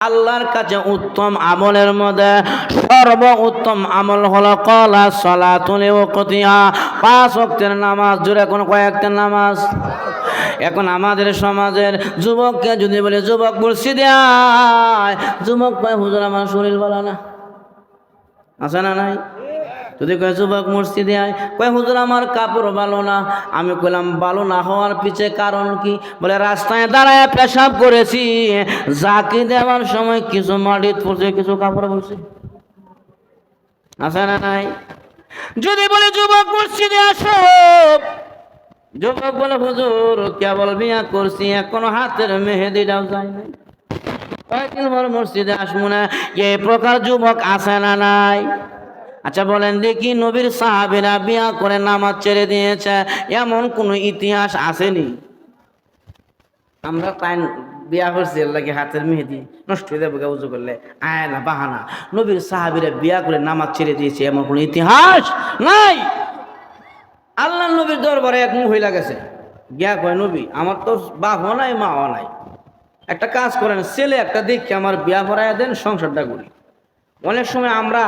আল্লাহর কাছে উত্তম আমলের মধ্যে সর্ব উত্তম আমল হলো কলা সালাতুল ওয়াক্তিহা, 5 ওয়াক্তের নামাজ। জোরে কোন কয়েকটা নামাজ? এখন আমাদের সমাজের যুবককে যদি বলে যুবক মসজিদে আয়, যুবক কয় হুজুর আমার শরীর ভালো না। আছে না নাই? যদি কয় যুবক মসজিদে আয়, কয় হুজুর আমার কাপড় ভালো না। আমি কইলাম ভালো না হওয়ার পিছে কারণ কি? বলে রাস্তায় দাঁড়ায় পেশাব করেছি, জাকি দেওয়ার সময় কিছু মাটিত পড়ছে, কিছু কাপড় পড়ছে। আছে না নাই? যদি বলে যুবক মসজিদে আসো, যুবক বলে হুজুর কেবল বিয়া করছি, এখনো হাতের মেহেদিটাও যায় নাই, কয়েকদিন পর মসজিদে আসবো না। এই প্রকার যুবক আছে না নাই? আচ্ছা বলেন দেখি, নবীর সাহাবীরা বিয়া করে নামাজ ছেড়ে দিয়েছে, এমন কোন ইতিহাস আসেনি? আমরা তাই বিয়া করছি লাগে হাতের মেহেদি নষ্ট হয়ে যাবে উজু করলে, আয় না বাহানা। নবীর সাহাবীরা বিয়া করে নামাজ ছেড়ে দিয়েছে এমন কোন ইতিহাস নাই। আল্লাহ নবীর দরবারে এক মহিলা গেছে, গিয়া কয় নবী আমার তো বাপও নাই মাও নাই, একটা কাজ করেন, ছেলে একটা দেখে আমার বিয়া করাইয়া দেন, সংসারটা করি। অনেক সময় আমরা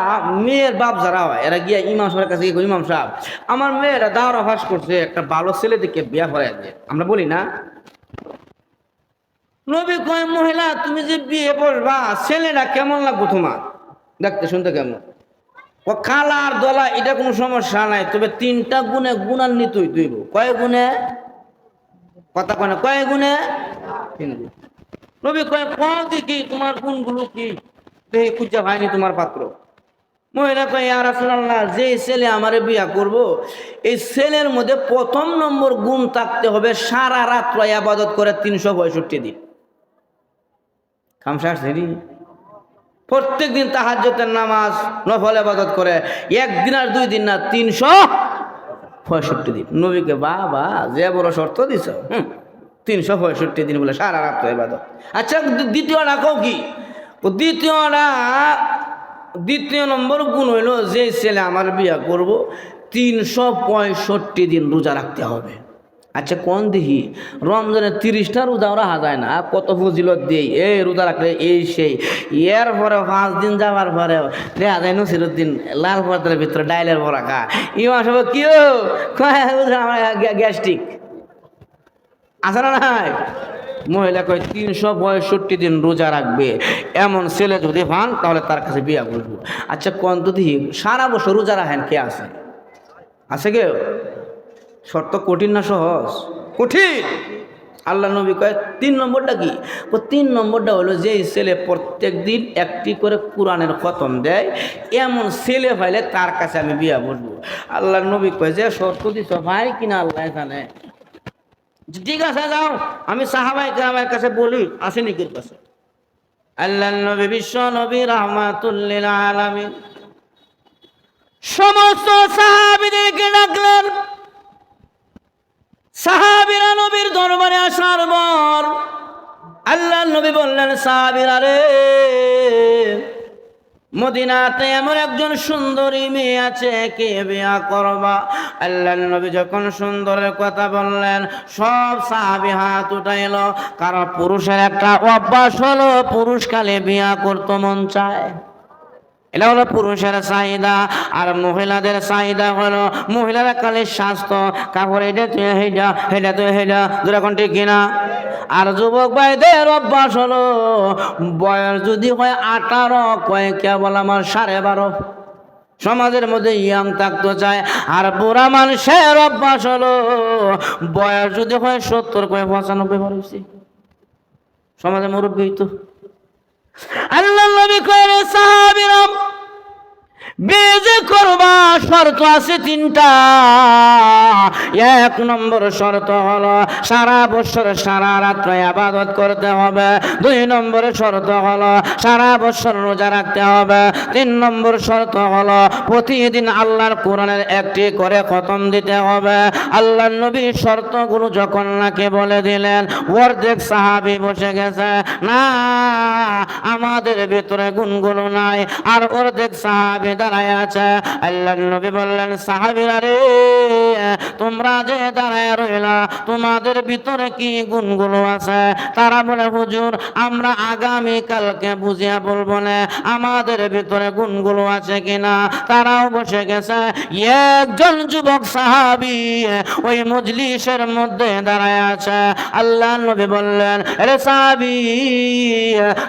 মেয়ের বাপ যারা হয় এরা গিয়া ইমাম সাহেবের কাছে গিয়ে, ইমাম সাহেব আমার মেয়েরা দাওয়ার অভ্যাস করছে, একটা ভালো ছেলে দেখে বিয়া করাইয়া দেয়, আমরা বলি না? নবী কয় মহিলা তুমি যে বিয়ে করবা ছেলেটা কেমন লাগবো তোমার দেখতে শুনতে? কেমন? ও কালার দলা এটা কোনো সমস্যা নাই, তবে 3টা গুণে গুণান্বিতই তুইব। কয় গুণে? কথা কয় না, কয় গুণে? 3 গুণ। নবী কয় কোন দেখি তোমার গুণগুলো কি, দেখি খুঁজা ভাইনি তোমার পাত্র। মহিলা কয় ইয়া রাসূলুল্লাহ, যে ছেলে আমারে বিয়া করব, এই ছেলের মধ্যে 1 নম্বর গুণ থাকতে হবে সারা রাত্র ইবাদত করে 365 দিন। খামসার সেরি প্রত্যেক দিন তাহাজ্জুদের নামাজ নফল ইবাদত করে, 1 দিন আর 2 দিন না, 365 দিন। নবীকে বাবা যে বড় শর্ত দিছ, 365 দিন বলে সারা রাত ইবাদত। আচ্ছা দ্বিতীয়টা কও কি? দ্বিতীয় নম্বর গুণ হইল যে ছেলে আমার বিয়া করব 365 দিন রোজা রাখতে হবে। আচ্ছা কোন দেখি রমজানে 30টা রোজা রাখা যায় না, কত ফজিলত দেই, এই রোজা রাখলে এই সেই। এর পরে 5 দিন যাওয়ার পরে দেখা যায় নসিরুদ্দিন লাল পর্দার ভিতরে ডাইলের বড়া খা। ইমাম সাহেব কি আমার গ্যাস্ট্রিক আছে না নাই? মহিলা কয় 365 দিন রোজা রাখবে, এমন ছেলে যদি পান তাহলে তার কাছে বিয়া করবো। আচ্ছা কোন যদি সারা বছর রোজা রাখেন কে আছে? আছে কেউ? শর্ত কঠিন না সহজ? কঠিন। আল্লাহ নবী কয় 3 নম্বরটা কি? 3 নম্বরটা হলো যে ছেলে প্রত্যেক দিন একটি করে কোরআনের খতম দেয়, এমন ছেলে হইলে তার কাছে আমি বিয়া বসবো। আল্লাহ নবী কয় যে শর্ত দিছ ভাই কিনা আল্লাহ জানে। ঠিক আছে যাও, আমি সাহাবায়ে কেরামের কাছে বলি আসেনি কি কাছে। আল্লাহ নবী বিশ্ব নবী রাহমাতুল লিল আলামিন সমস্ত সাহাবীদেরকে ডাকলেন। সাহাবীরা নবীর দরবারে আসার পর আল্লাহ নবী বললেন, সাহাবীরা রে, মদিনাতে এমন একজন সুন্দরী মেয়ে আছে, কে বিয়া করবা? আল্লাহ নবী যখন সুন্দরের কথা বললেন, সব সাহাবী হাত উঠাইল। কারণ পুরুষের একটা অভ্যাস হলো পুরুষকালে বিয়া করতে মন চায়, এটা হলো পুরুষের চাহিদা। আর মহিলাদের চাহিদা হলো মহিলারা কালে স্বাস্থ্য কাপড় এটা তুই হেডা হেডা তুই হেডা দুরকম ঠিক কিনা। আর যুবক ভাইদের অভ্যাস হলো বয়স যদি হয় 18, কয় কেবল আমার 12.5। সমাজের মধ্যে ইয়াং থাকতে চায়। আর বুড়া মানুষের অভ্যাস হলো বয়স যদি হয় 70, কয় 95 বয়সী। সমাজে মুরব্বী তো। আল্লাহ নবী কয় রে সাহাবীরা, বিয়ে করবা শর্ত আছে 3টা। 1 নম্বর শর্ত হলো সারা বছর সারা রাত ইবাদত করতে হবে। 2 নম্বর শর্ত হলো সারা বছর রোজা রাখতে হবে। 3 নম্বর শর্ত হলো প্রতিদিন আল্লাহর কোরআনের একটি করে খতম দিতে হবে। আল্লাহর নবী শর্তগুলো যখন নাকি বলে দিলেন, অর্ধেক সাহাবী বসে গেছে, না আমাদের ভিতরে গুণগুলো নাই। আর অর্ধেক সাহাবী দাঁড়ায় আছে। আল্লাহর নবী বললেন, সাহাবীরা রে তোমরা যে দাঁড়ায় রইলা তোমাদের ভিতরে কি গুণগুলো আছে? তারা বলে হুজুর আমরা আগামী কালকে বুঝিয়া বলবো না আমাদের ভিতরে গুণগুলো আছে কিনা। তারাও বসে গেছে। একজন যুবক সাহাবী ওই মজলিসের মধ্যে দাঁড়ায় আছে। আল্লাহ নবী বললেন, আরে সাহাবী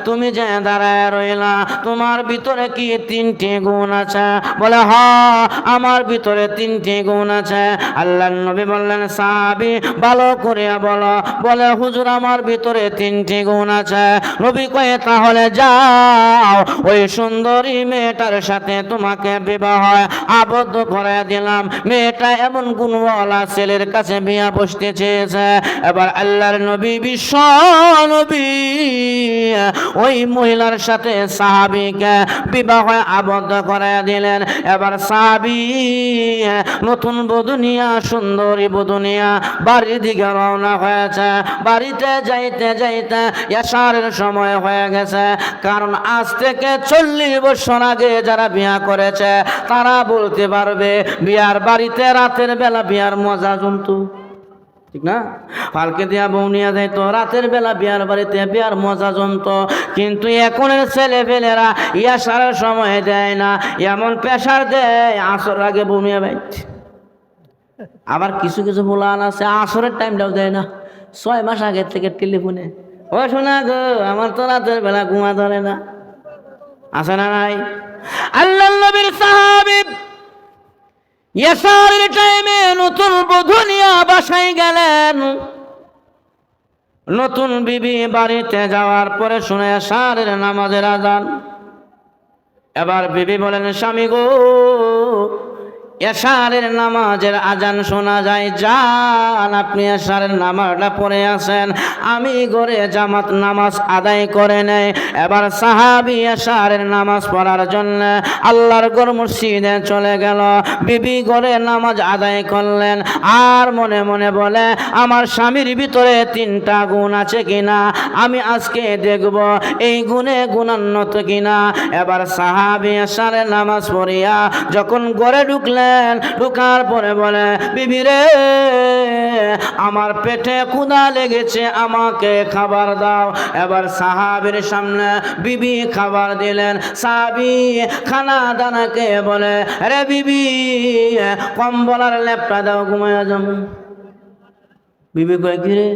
তুমি যে দাঁড়ায় রইলা তোমার ভিতরে কি 3টি গুণ আছে? বলে হ্যাঁ আমার ভিতরে 3টি গুণ আছে। আল্লাহ নবী বললেন, সাহাবী ভালো করে বলো। বলে হুজুর আমার ভিতরে 3টি গুণ আছে। নবী কয়ে তাহলে যাও ওই সুন্দরী মেয়েটার সাথে তোমাকে বিবাহ আবদ্ধ করে দিলাম। মেয়েটা এমন গুণওয়ালা ছেলের কাছে বিয়া বসতে চেয়েছে। এবার আল্লাহর নবী বিশ্ব নবী ওই মহিলার সাথে সাহাবীকে বিবাহ আবদ্ধ করে দিলেন। এবার সাহাবী নতুন বধূ নিয়া সুন্দরী বধূ নিয়া বাড়ির দিকে রওনা হয়েছে। বাড়িতে যাইতে যাইতে এশারের সময় হয়ে গেছে। কারণ আজ থেকে 40 বছর আগে যারা বিয়া করেছে তারা বলতে পারবে বিয়ার বাড়িতে রাতের বেলা বিয়ার মজা জমতো, ঠিক না? পালকে দিয়া বউ নিয়ে যাইতো, রাতের বেলা বিয়ার বাড়িতে বিয়ার মজা জমতো। কিন্তু এখনের ছেলে ফেলেরা এশারের সময় দেয় না, এমন প্রেসার দেয় আসর আগে বউ নিয়ে বাইতে। আবার কিছু কিছু বলান আছে আসরের টাইমটাও দেয় না, 6 মাস আগের থেকে টেলিফোনে, ও শোনা গো আমার তো রাতের বেলা ঘুমা ধরে না। আছে না নাই? আল্লাহ নবীর সাহাবী এশারের টাইমে নতুন বধূ নিয়ে বাসায় গেলেন। নতুন বিবি বাড়িতে যাওয়ার পরে শুনে এশারের নামাজের আজান। এবার বিবি বলেন, স্বামী গো এশারের নামাজের আজান শোনা যায়, যান আপনি এশারের নামাজটা পড়ে আসেন, আমি ঘরে জামাত নামাজ আদায় করে নেই। এবার সাহাবী এশারের নামাজ পড়ার জন্য আল্লাহর ঘর মসজিদে চলে গেল। বিবি ঘরে নামাজ আদায় করলেন আর মনে মনে বলে আমার স্বামীর ভিতরে 3টা গুণ আছে কিনা, আমি আজকে দেখব এই গুণে গুণান্বিত কিনা। এবার সাহাবী এশারের নামাজ পড়িয়া যখন ঘরে ঢুকলেন, ঢুকার পরে বলে, বিবি রে আমার পেটে ক্ষুধা লেগেছে, আমাকে খাবার দাও। এবার সাহাবীর সামনে বিবি খাবার দিলেন। সাহাবী খানা দানাকে বলে, রে বিবি কম্বল আর লেপটা দাও, ঘুমাইয়া যাবো। বিবি কয়, কি রে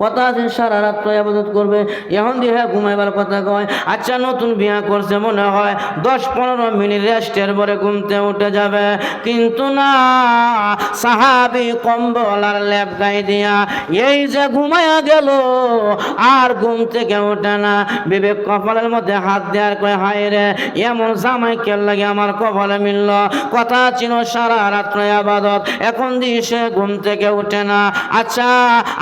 কথা আছে সারা রাত ইবাদত করবে, এখন দিয়ে ঘুমাইবার কথা কয়। আচ্ছা নতুন বিয়া করছে মনে হয় 10-15 মিনিট রেস্টের পরে ঘুমতে উঠে যাবে, কিন্তু না, সাহাবী কম্বল আর লেপ গায়ে দিয়া এই যে ঘুমাইয়া গেল আর ঘুম থেকে ওঠে না। বিবেক কপালের মধ্যে হাত দেওয়ার কয়, হায় রে এমন জামাই কেন লাগে আমার কপালে মিলল, কথা ছিল সারা রাত্র ইবাদত, এখন দিয়ে সে ঘুম থেকে ওঠে না। আচ্ছা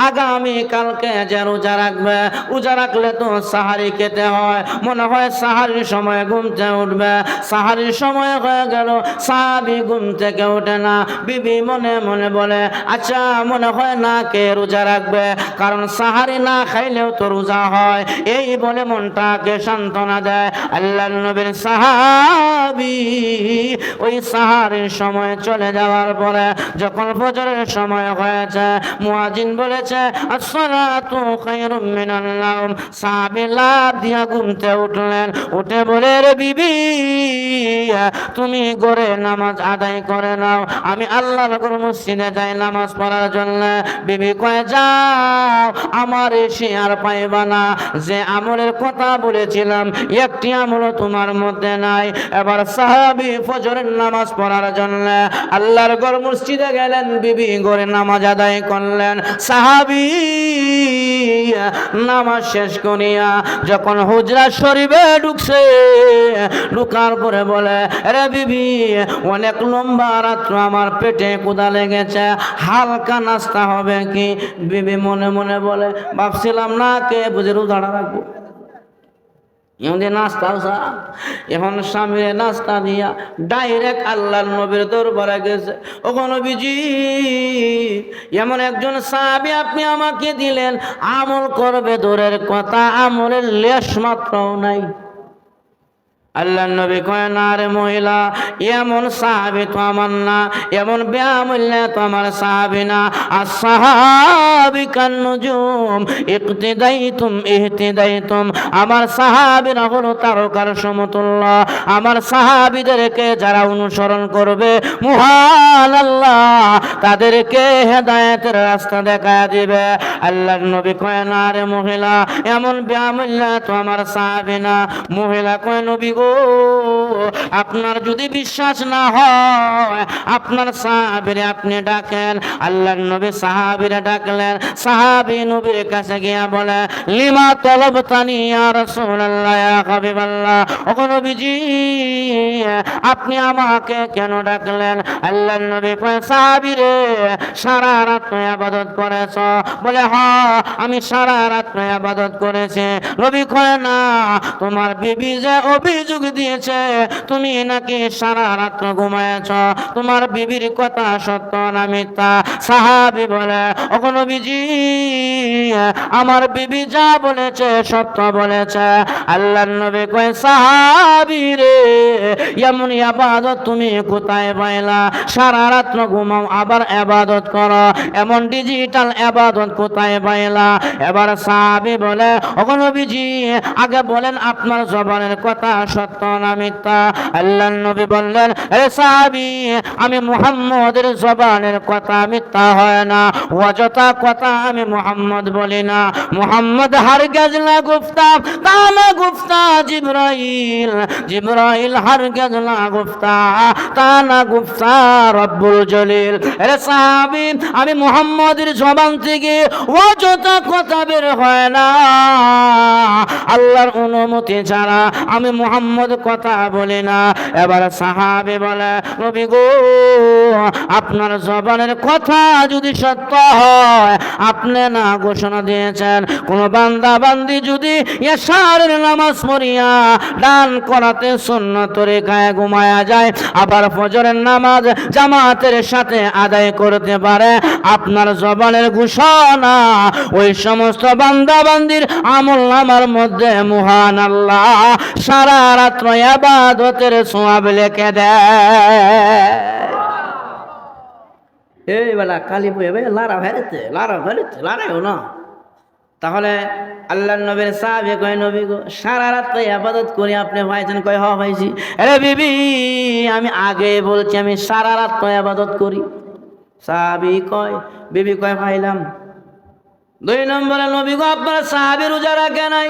আগামী কালকে যে রোজা রাখবে, রোজা রাখলে তো সাহারি খেতে হয়, মনে হয় সাহারির সময় ঘুমতে উঠবে। সাহারির সময় হয়ে গেল, সাহাবী ঘুম থেকে ওঠে না। বিবি মনে মনে বলে, আচ্ছা মনে হয় না কে রোজা রাখবে, কারণ সাহারি না খাইলেও তো রোজা হয়। এই বলে মনটাকে সান্ত্বনা দেয়। আল্লাহর নবীর সাহাবী ওই সাহারির সময় চলে যাওয়ার পরে যখন ফজরের সময় হয়েছে, মুয়াজ্জিন বলেছে আসসালাতু খায়রুম মিনান নাওম। সাহাবী লাফ দিয়া ঘুমতে উঠলেন, উঠে বলে, রে বিবি তুমি ঘরে নামাজ আদায় করে নাও, আমি আল্লাহর ঘর মসজিদে যাই নামাজ পড়ার জন্য। বিবি কয়, যাও আমার এসে আর পাইবা না, যে আমলের কথা বলেছিলাম একটি আমল তোমার মধ্যে নাই। এবার সাহাবী ফজরের নামাজ পড়ার জন্য আল্লাহর ঘর মসজিদে গেলেন, বিবি ঘরে নামাজ আদায় করলেন। সাহাবী নামাজ শেষ করিয়া যখন হুজরা শরীফে ঢুকছে, ঢুকার পরে বলে, রে বিবি অনেক লম্বা রাত্র, আমার পেটে ক্ষুধা লেগেছে, হালকা নাস্তা হবে কি? বিবি মনে মনে বলে, ভাবছিলাম না কে বুঝে রোজাটা রাখবো, নাস্তা এখন স্বামীর নাস্তা দিয়া ডাইরেক্ট আল্লাহর নবীর দরবারে গেছে। ওগো নবীজি এমন একজন সাহাবী আপনি আমাকে দিলেন, আমল করবে দূরের কথা, আমলের লেশ মাত্রও নাই। আল্লাহ নবী কয় না রে মহিলা, এমন সাহাবী তো আমার না, এমন বেআমুল্লাহ তো আমার সাহাবী না। আসহাবী কান নুজুম ইকতিদাইতুম ইহতিদাইতুম, আমার সাহাবীরা হলো তারকার সমতুল্য। আমার সাহাবীদেরকে যারা অনুসরণ করবে মহান আল্লাহ তাদেরকে হেদায়েতের রাস্তা দেখায় দিবে। আল্লাহ নবী কয় না রে মহিলা, এমন বেআমুল্লাহ তো আমার সাহাবী না। মহিলা কয় নবী গো, আপনার যদি বিশ্বাস না হয় আপনার সাহাবীরে আপনি ডাকেন। আল্লাহর নবী সাহাবীরে ডাকলেন। সাহাবী নবীর কাছে গিয়া বলে, লিমা তলবতানি ইয়া রাসূলুল্লাহ ইয়া হাবিবাল্লাহ, ওগো নবীজি আপনি আমাকে কেন ডাকলেন? আল্লাহর নবী কয়, সাহাবীরে সারা রাত ইবাদত করেছ? বলে হ্যাঁ, আমি সারা রাত ইবাদত করেছি। নবী কয় না, তোমার বিবি যে অভিযোগ দিয়েছে তুমি নাকি সারা রাত ঘুমায়েছ, তোমার বিবির কথা সত্য না মিথ্যা? সাহাবী বলে, ওগো নবীজি আমার বিবি যা বলেছে সত্য বলেছে। আল্লাহর নবী কয়, সাহাবী রে এমন ইবাদত তুমি কোথায় পাইলা? সারা রাত ঘুমাও আবার ইবাদত করো, এমন ডিজিটাল ইবাদত কোথায় পাইলা? এবার সাহাবী বলে, ওগো নবীজি আগে বলেন আপনার জবানের কথা সত্য না মিথ্যা? আল্লাহর নবী বললেন, আরে সাহাবী আমি মুহাম্মদের জবানের কথা মিথ্যা হয় না, অযথা কথা আমি মুহাম্মদ বলি না। মুহাম্মদ হারগিজ লা গুফতা তানা গুফতা জিবরাইল, জিবরাইল হারগিজ লা গুফতা তানা গুফতা রব্বুল জলিল। আরে সাহাবী আমি মুহাম্মদের জবান থেকে অযথা কথা বের হয় না, আল্লাহর অনুমতি ছাড়া আমি মুহাম্মদ কথা বলি না। এবার সাহাবী বলে, নবী গো আপনার জবানের কথা যদি সত্য হয়, আপনি না ঘোষণা দিয়েছেন কোন বান্দা বান্দি যদি এশারের নামাজ পড়িয়া দান করাতে সুন্নত তরিকায় ঘুমায়া যায়, আবার ফজরের নামাজ জামাতের সাথে আদায় করতে পারে, আপনার জবানের ঘোষণা ওই সমস্ত বান্দা বান্দির আমল নামার মধ্যে মহান আল্লাহ সারা রাত্র ইবাদতের সওয়াব লিখে দেয়। এই বেলা কালি বইবে লারা ভেরিতে লারাইও না। তাহলে আল্লাহর নবীর সাহাবী কয়, নবী গো সারা রাত ইবাদত করি আপনি ভাইছেন? কয় হ ভাইছি। আরে বিবি আমি আগে বলছি আমি সারা রাত ইবাদত করি। সাহাবী কয়, বিবি কয় ভাইলাম। 2 নম্বরে নবী গো আপনার সাহাবী রোজা রাখে নাই?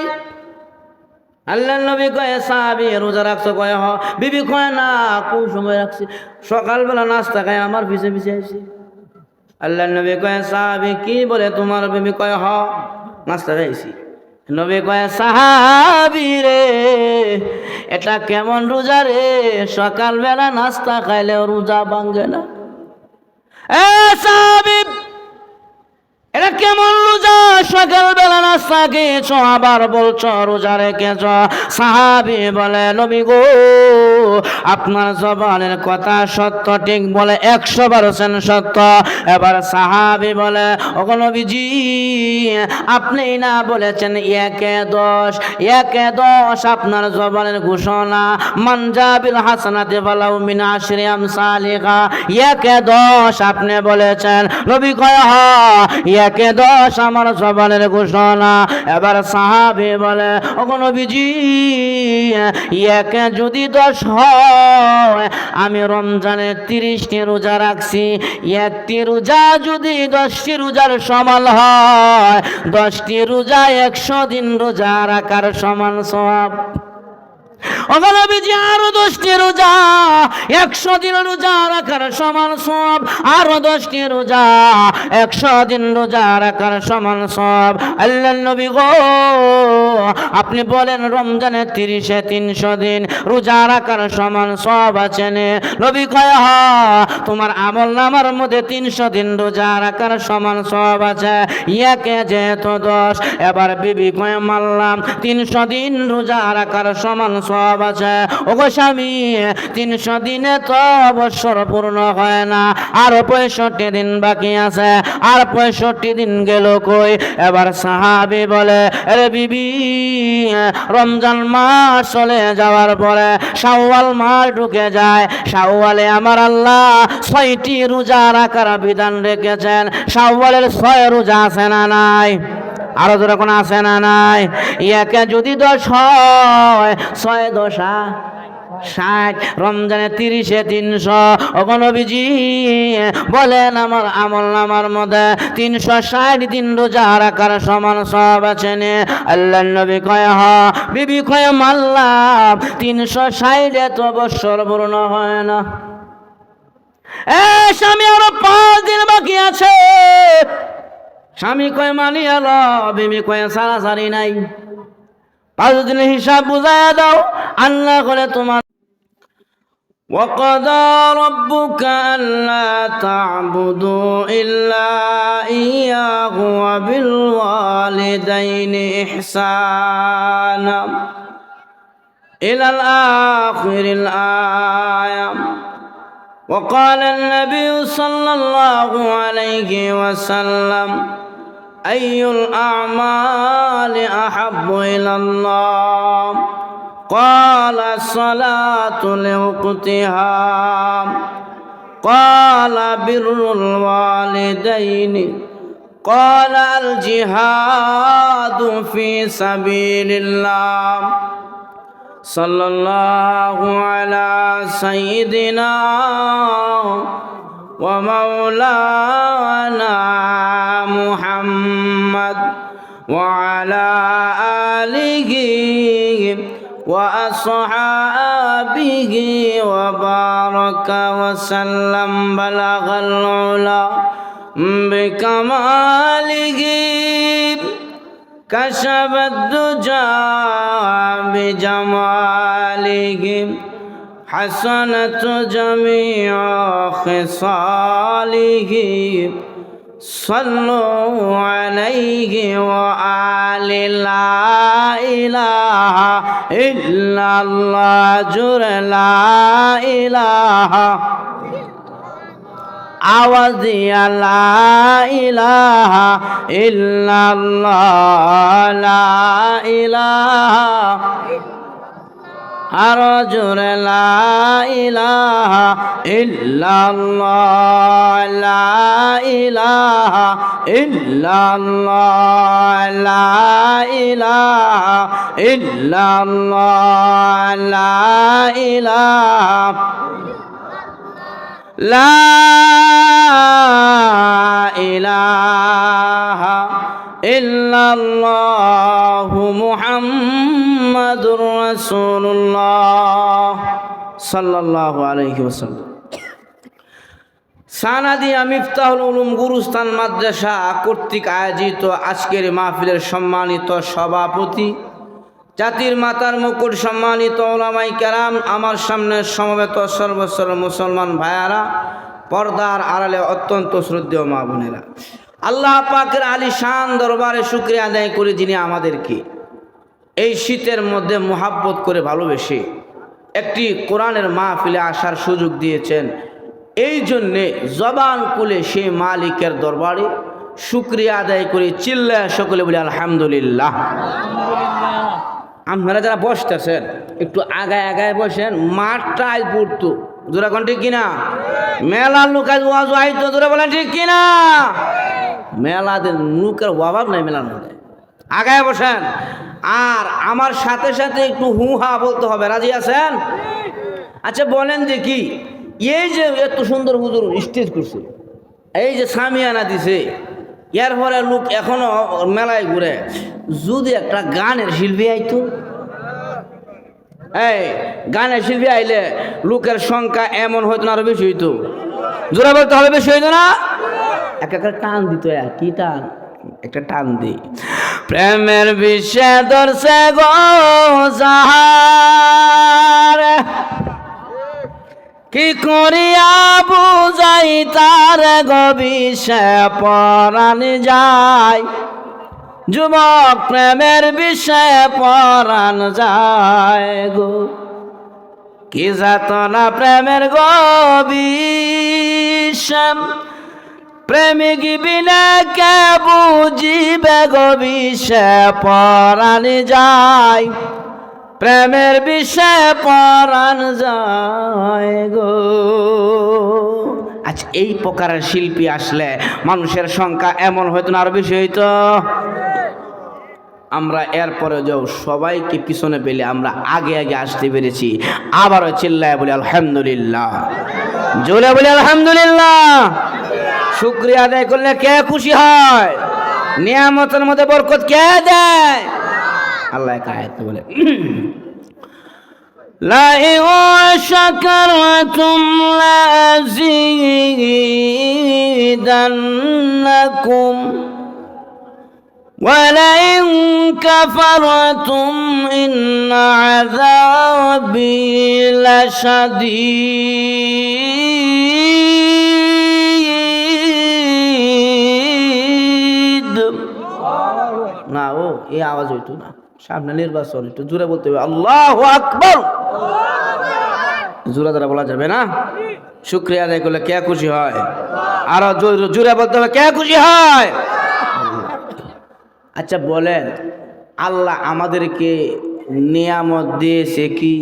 আল্লাহর নবী কয়, সাহাবী রোজা রাখছো? কয় হ। বিবি কয় না, কোন সময় রাখছি? সকালবেলা নাস্তা খায় আমার পিছে পিছে আইছি। আল্লাহর নবী কয়, সাহাবী কি বলে তোমার? বিবি কয় হ নাস্তা খাইছি। নবী কয়, সাহাবী রে এটা কেমন রোজা রে? সকালবেলা নাস্তা খাইলেও রোজা ভাঙে না। এ সাহাবী এটা কেমন রোজা? সকালবেলা নাস্তা খেয়েছ আবার বলছ রোজা রেখেছ। সাহাবী বলে, নবী গো আপনার জবানের কথা সত্য, ঠিক বলে 100% সত্য। এবার সাহাবী বলে, ওগো নবীজি আপনি না বলেছেন 1-10 আপনার জবানের ঘোষণা, মান জাবিল হাসানাতি ফালাহু মিন আশরি আমসালিহা, 1-10 আপনি বলেছেন। নবী কয় হ্যাঁ 1-10 আমার জবানের ঘোষণা। এবার সাহাবী বলে, ওগো নবীজি 1 যদি 10 হয় আমি রমজানের 30টি রোজা রাখছি, 1টি রোজা যদি 10টি রোজার সমান হয়, 10টি রোজা 100 দিন রোজা রাখার সমান সওয়াব। ওগো নবীজি আরো 10টি রোজা 100 দিন রোজা রাখার সমান সওয়াব, আরো 10টি রোজা 100 দিন রোজা রাখার সমান সওয়াব। আল্লাহর নবী গো আপনি বলেন রমজানের 30-এ 300 দিন রোজা রাখার সমান সওয়াব আছে না? নবী কয় হ্যাঁ তোমার আমল নামার মধ্যে 300 দিন রোজা রাখার সমান সওয়াব আছে, 1 যেহেতু 10। এবার বিবি কয় মানলাম 300 দিন রোজা রাখার সমান সওয়াব সওয়াব আছে। ওগো স্বামী, 300 দিনে তো বছর পূর্ণ হয় না, আর 65 দিন বাকি আছে। আর 65 দিন গেল কই? এবার সাহাবী বলে, আরে বিবি, রমজান মাস চলে যাওয়ার পরে শাওয়াল মাস ঢুকে যায়। শাওয়ালে আমার আল্লাহ 6টি রোজা রাখার বিধান রেখেছেন। শাওয়ালের 6 রোজা আছে না নাই? আরো ধরে কোন আছে না নাই? একে যদি 10 হয়, 6 10 60, রমজানে 30-এ 300। ওগো নবীজি বলেন, আমার আমল নামার মধ্যে 360 দিন রোজা রাখার সমান সওয়াব আছে নে? আল্লাহর নবী কয় হ। বিবি কয় মাল্লাম, 360 তো বছর পূর্ণ হয় না। স্বামী, আরো 5 দিন বাকি আছে। স্বামী কয় মানি আলো, বিবি কয় সারাসারি নাই। 5 দিনের হিসাব বুঝায় দাও। আল্লাহ করে তোমার وقضى ربك ألا تعبدوا إلا إياه وبالوالدين إحسانا إلى الآخر الآية. وقال النبي صلى الله عليه وسلم أي الأعمال أحب إلى الله؟ قال الصلاة لوقتها. قال بر الوالدين. قال الجهاد في سبيل الله. صلى الله على سيدنا ومولانا محمد وعلى آله وأصحابه وبارك وسلم. بلغ العلا بكماله، كشف الدجى بجماله، حسنت جميع خصاله. صلوا عليه وآل لا إله إلا الله. جر لا إله আওয়াজ লা ইলাহা ইল্লাল্লাহ, লা ইলাহা আরো জোরে লা ইলাহা ইল্লাল্লাহ, লা ইলাহা ইল্লাল্লাহ, লা ইলাহা ইল্লাল্লাহ, লা ইলাহা লা ইলাহা ইল্লাল্লাহু মুহাম্মাদুর রাসূলুল্লাহ সাল্লাল্লাহু আলাইহি ওয়াসাল্লাম। সানাদিয়া মিফতাহুল উলুম গুরুস্থান মাদ্রাসা কর্তৃক আয়োজিত আজকের মাহফিলের সম্মানিত সভাপতি, জাতির মাতার মুকুট সম্মানিত ওলামাই কেরাম, আমার সামনে সমবেত সর্বস্তর মুসলমান ভাইয়ারা, পর্দার আড়ালে অত্যন্ত শ্রদ্ধেয় মা বোনেরা, আল্লাহ পাকের আলিশান দরবারে শুকরিয়া আদায় করে যিনি আমাদেরকে এই শীতের মধ্যে মুহাব্বত করে ভালোবেসে একটি কোরআনের মাহফিলে আসার সুযোগ দিয়েছেন। এই জন্যে জবান খুলে সেই মালিকের দরবারে শুকরিয়া আদায় করে চিল্লায় সকলে বলি আলহামদুলিল্লাহ। আপনারা যারা বসতেছেন একটু আগায় আগায় বসেন, মাঠটা আজ পড়তো জোরা কোন ঠিক কিনা? মেলার লোক আজ ওয়াজ আইতো জোরা বলেন ঠিক কিনা? মেলাদের লোকের অভাব নাই মেলার মধ্যে, আগায় বসেন। আর আমার সাথে সাথে একটু হু হা বলতে হবে, রাজি আছেন? আচ্ছা বলেন যে কি, এই যে এত সুন্দর হুজুর স্টেজ করছে, এই যে সামিয়ানা দিছে, এর পরে লোক এখনো মেলায় ঘুরে, যদি একটা গানের শিল্পী আইতো, এই গানের শিল্পী আইলে লোকের সংখ্যা এমন হইতো না, আরো বেশি হইতো। জোরা বলতে হবে, বেশি হইতো না? একটা টান দিত, কি টান? একটা টান দি। প্রেমের বিষে দর্শে গো যাহার, কি করিয়া বুঝাই তার গবিষে পরাণ যায়। যুবক প্রেমের বিষয়ে পরাণ যায় গো। কি যাতনা প্রেমের গবিষম, প্রেমিক বিনা কে বুঝিবে গবিষে পরাণ যায়, প্রেমের বিষয়ে পরাণ যায় গো। আচ্ছা, এই প্রকারের শিল্পী আসলে মানুষের সংখ্যা এমন হইতো না, আরো বেশি হইতো। আমরা এরপরে যাও সবাইকে পিছনে পেলে আমরা আগে আগে আসতে পেরেছি। আবারও চিল্লায় বলি আলহামদুলিল্লাহ, জোরে বলি আলহামদুলিল্লাহ। শুকরিয়া আদায় করলে কে খুশি হয়? নিয়ামতের মধ্যে বরকত কে দেয়? আল্লাহ এক আয়াতে বলে, লাইন শাকারতুম লাযীদান্নাকুম ওয়ালাইন কাফারতুম ইন্না আযাবি লাশাদীদ। না, ও এই আওয়াজ হইতো না, সামনে নির্বাচন, একটু জোরে বলতে হবে আল্লাহু আকবার। জোরে দ্বারা বলা যাবে না। শুকরিয়া আদায় করলে কে খুশি হয়? আরো জোরে বলতে হবে কে খুশি হয়? আচ্ছা বলেন, আল্লাহ আমাদেরকে নিয়ামত দিয়েছে কি?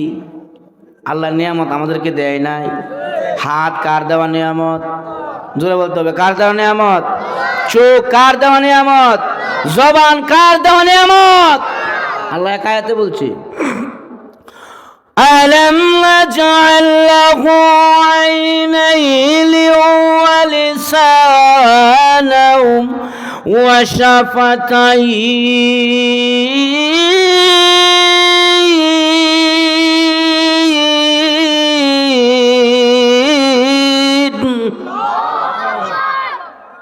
আল্লাহ নিয়ামত আমাদেরকে দেয় নাই? হাত কার দেওয়া নিয়ামত? জোরে বলতে হবে কার দেওয়া নিয়ামত? চোখ কার দেওয়া নিয়ামত? জবান কার দেওয়া নিয়ামত? আল্লাহ এক আয়াতে বলছে, আলাম নাজআল লাহু আইনাইনি ওয়া লিসানাও ওয়া শাফাতাইন।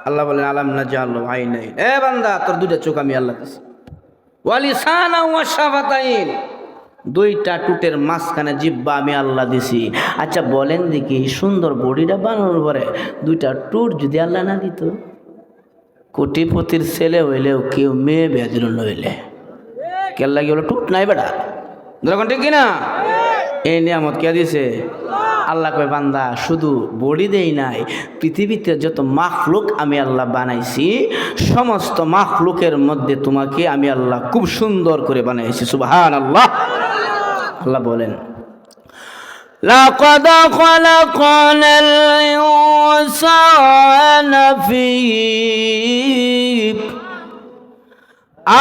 আল্লাহ বলেন আলাম নাজআল লাহু আইনাইন, এ বান্দা তোর দুইটা চোখ আমি আল্লাহ দিয়েছি, ওয়া লিসানাও ওয়া শাফাতাইন, দুইটা টুটের মাঝখানে জিহ্বা আমি আল্লাহ দিছি। আচ্ছা বলেন দেখি, সুন্দর বডিটা বানানোর পরে দুইটা টুট যদি আল্লাহ না দিত, কোটিপতির ছেলে হইলেও কেউ মেয়ে বেয়াদিল হইলে কেল্লা কি হলো টুট নাই বেটা, যখন ঠিক কিনা? এই নিয়ামত কে দিছে? আল্লাহ কয় বান্দা শুধু বডি দেই নাই, পৃথিবীতে যত মাখলুক আমি আল্লাহ বানাইছি, সমস্ত মাখলুকের মধ্যে তোমাকে আমি আল্লাহ খুব সুন্দর করে বানাইছি। সুবহানাল্লাহ। আল্লাহ বলেন, লাকাদ খালাকনাল ইনসানা ফি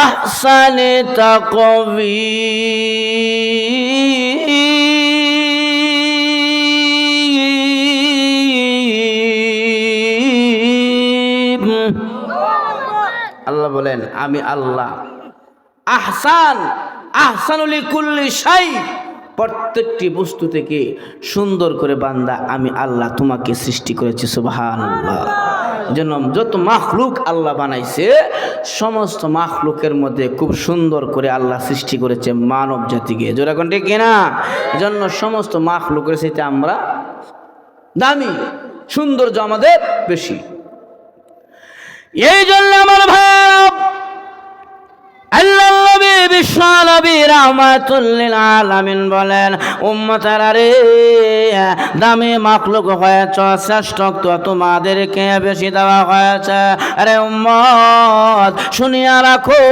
আহসানি তাকওয়ীম। আল্লাহ বলেন আমি আল্লাহ আহসান, আহসানুল কুল্লি শাই, প্রত্যেকটি বস্তু থেকে সুন্দর করে বান্দা আমি আল্লাহ তোমাকে সৃষ্টি করেছি। সুবহানাল্লাহ। যেন যত মাখলুক আল্লাহ বানাইছে, সমস্ত মাখলুকের মধ্যে খুব সুন্দর করে আল্লাহ সৃষ্টি করেছে মানব জাতিকে। জোরে কোন ঠিক কিনা? জন্য সমস্ত মাখলুকের সাথে আমরা দামি, সৌন্দর্য আমাদের বেশি। এই জন্য আমার ভাই আল্লাহ নবী বিশ্ব নবী রাহমাতুল লিল আলামিন বলেন, উম্মতেরা রে, দামি মাখলুক হয়েছে, শ্রেষ্ঠত্ব তোমাদেরকে বেশি দেওয়া হয়েছে। আরে উম্মত শুনিয়া রাখো,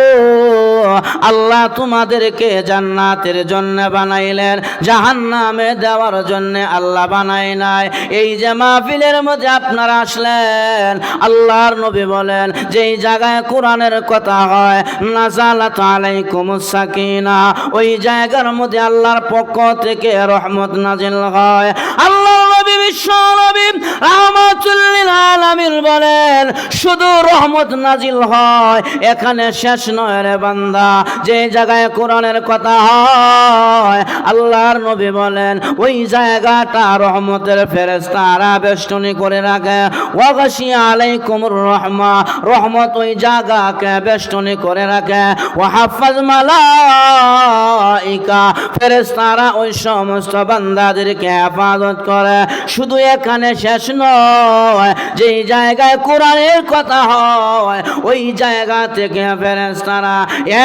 আল্লাহ তোমাদেরকে জান্নাতের জন্য বানাইলেন, জাহান্নামে দেওয়ার জন্য আল্লাহ বানাই নাই। এই যে মাহফিলের মধ্যে আপনারা আসলেন, আল্লাহর নবী বলেন যেই জায়গায় কোরআনের কথা হয়, নাযালাত আলাইকুমুস সাকিনা, ওই জায়গার মধ্যে আল্লাহর পক্ষ থেকে রহমত নাজিল হয়। আল্লাহর নবী বিশ্ব নবী রাহমাতুল লিল আলামিন বলেন, শুধু রহমত নাজিল হয় এখানে শেষ নয় রে বান্দা, যে জায়গায় কোরআনের কথা হয়, আল্লাহর নবী বলেন ওই জায়গাটা রহমতের ফেরেশতারা বেষ্টনী করে রাখে। ওয়া গাশিয়া আলাইকুমুর রহমা, রহমত ওই জায়গাকে বেষ্টনী করে রাখে। ওয়া হাফাজ মালাইকা, ফেরেশতারা ওই সমস্ত বান্দাদেরকে হেফাজত করে। শুধু এখানে শেষ নয়, যেই জায়গায় কোরআনের কথা হয় ওই জায়গা থেকে ফেরেশতারা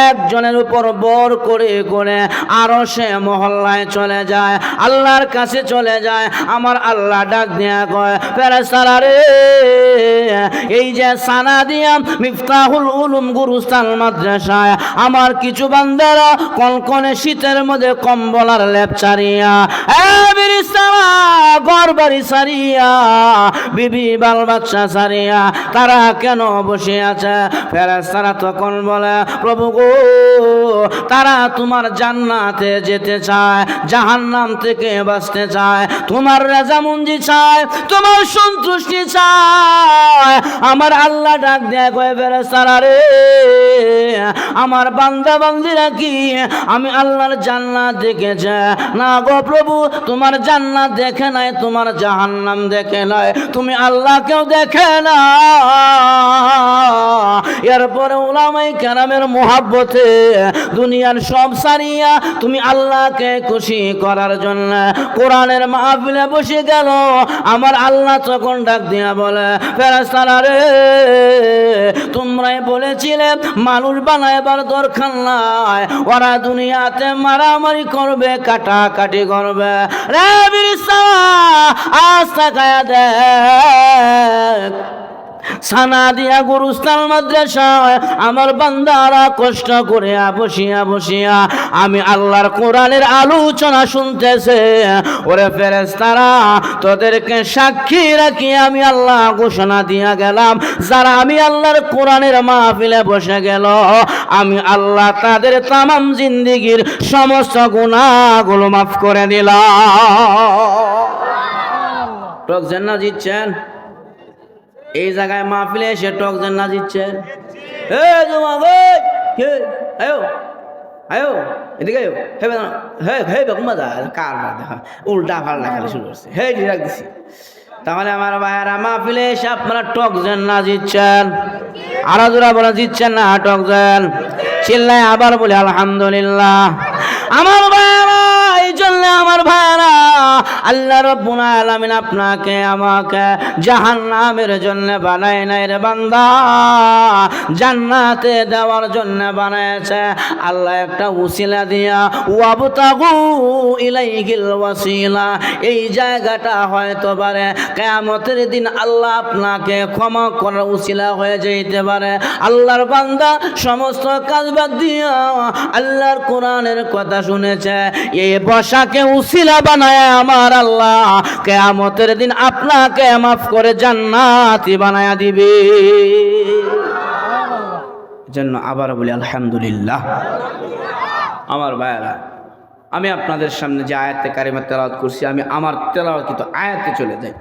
একজনের উপর বর করে করে আরো সে মহল্লায় চলে যায়, আল্লাহর কাছে চলে যায়। আমার আল্লাহ ডাক দিয়া কয়, ফেরেশতারা রে, এই যে সানাদিয়া মিফতাহুল উলুম গুরুস্থান মাদ্রাসায় আমার কিছু বান্দারা কনকনে শীতের মধ্যে কম্বলার লেপ ছাড়িয়া, ঘর বাড়ি ছাড়িয়া, বিবি বাল বাচ্চা ছাড়িয়া তারা কেন বসে আছে? ফেরেশতারা তখন বলে, প্রভু গো, তারা তোমার জান্নাতে যেতে চায়, জাহান্নাম থেকে বাঁচতে চায়, তোমার রাজামন্দি চায়, তোমার সন্তুষ্টি চায়। আমার আল্লাহ ডাক দেয় কয়, ফেরেশতারা রে, আমার বান্দা বান্দিরা কি আমি আল্লাহর জান্নাত দেখেছে? না গো প্রভু, তোমার জান্নাত দেখে নাই, তোমার জাহান্নাম দেখে নাই, তুমি আল্লাহকেও দেখে না। এরপরে উলামায়ে কেরামের মুহাব্বতে দুনিয়ার সব সারিয়া তুমি আল্লাহকে খুশি করার জন্য কোরআনের মাহফিলে বসে গেল। আমার আল্লাহ তখন ডাক দিয়া বলে, ফেরেশতারা রে, তোমরাই বলেছিলে মানুষ বানাইবার দরকার নাই, ওরা দুনিয়াতে মারামারি করবে, কাটাকাটি করবে। রে ফেরেশতা, আজ তাকায়া দেখ, সানাদিয়া গুরুস্থান মাদ্রাসায় আমার বান্দারা কষ্ট করে বসিয়া বসিয়া আমি আল্লাহর কোরআনের আলোচনা শুনতেছে। ওরে ফেরেশতারা, তোদেরকে সাক্ষী রাখি আমি আল্লাহ ঘোষণা দিয়া গেলাম, যারা আমি আল্লাহর কোরআনের মাহফিলে বসে গেল, আমি আল্লাহ তাদের তামাম জিন্দেগীর সমস্ত গুনাহগুলো মাফ করে দিলাম। টক জান্নাত জিতছেন, এই জায়গায় মাহফিলে এসে টক জান্নাত জিতছেন। হে জমা ভাই, কে আয়ো আয়ো এদিকে আয়ো, হে হে হে বেগম মজা কার দেখা উল্টা ফাল্টা খালি শুরু করছে, হে ডাক দিছি। তাহলে আমার ভাইয়েরা, মাহফিলে এসে আপনারা টক জান্নাত জিতছেন, আরো জোরা বলে জিতছেন না টক জান? চিল্লায় আবার বলে আলহামদুলিল্লাহ। আমার ভাইয়েরা, এই জন্য আমার ভাইয়েরা, আল্লাহ রাব্বুল আলামিন আপনাকে আমাকে জাহান্নামের জন্য বানায় নাই রে বান্দা, জান্নাতে দেওয়ার জন্য বানায়ছে। আল্লাহ একটা উসিলা দিয়া, ওয়াবতাগু ইলাইহিল ওয়াসিলা, এই জায়গাটা হয়তো পারে কিয়ামতের দিন আল্লাহ আপনাকে ক্ষমা করার উসিলা হয়ে যেতে পারে। আল্লাহর বান্দা সমস্ত কাজ বাদ দিয়া আল্লাহর কোরআনের কথা শুনেছে, এই বসাকে উসিলা বানায় আমার আল্লাহ কিয়ামতের দিন আপনাকে মাফ করে জান্নাতি বানায়া দিবে। জন্য আবার বলি আলহামদুলিল্লাহ। আমার ভাইয়েরা, আমি আপনাদের সামনে যে আয়াতে কারিমা তেলাওয়াত করছি, আমি আমার তেলাওয়াতকৃত আয়াতে চলে যাই।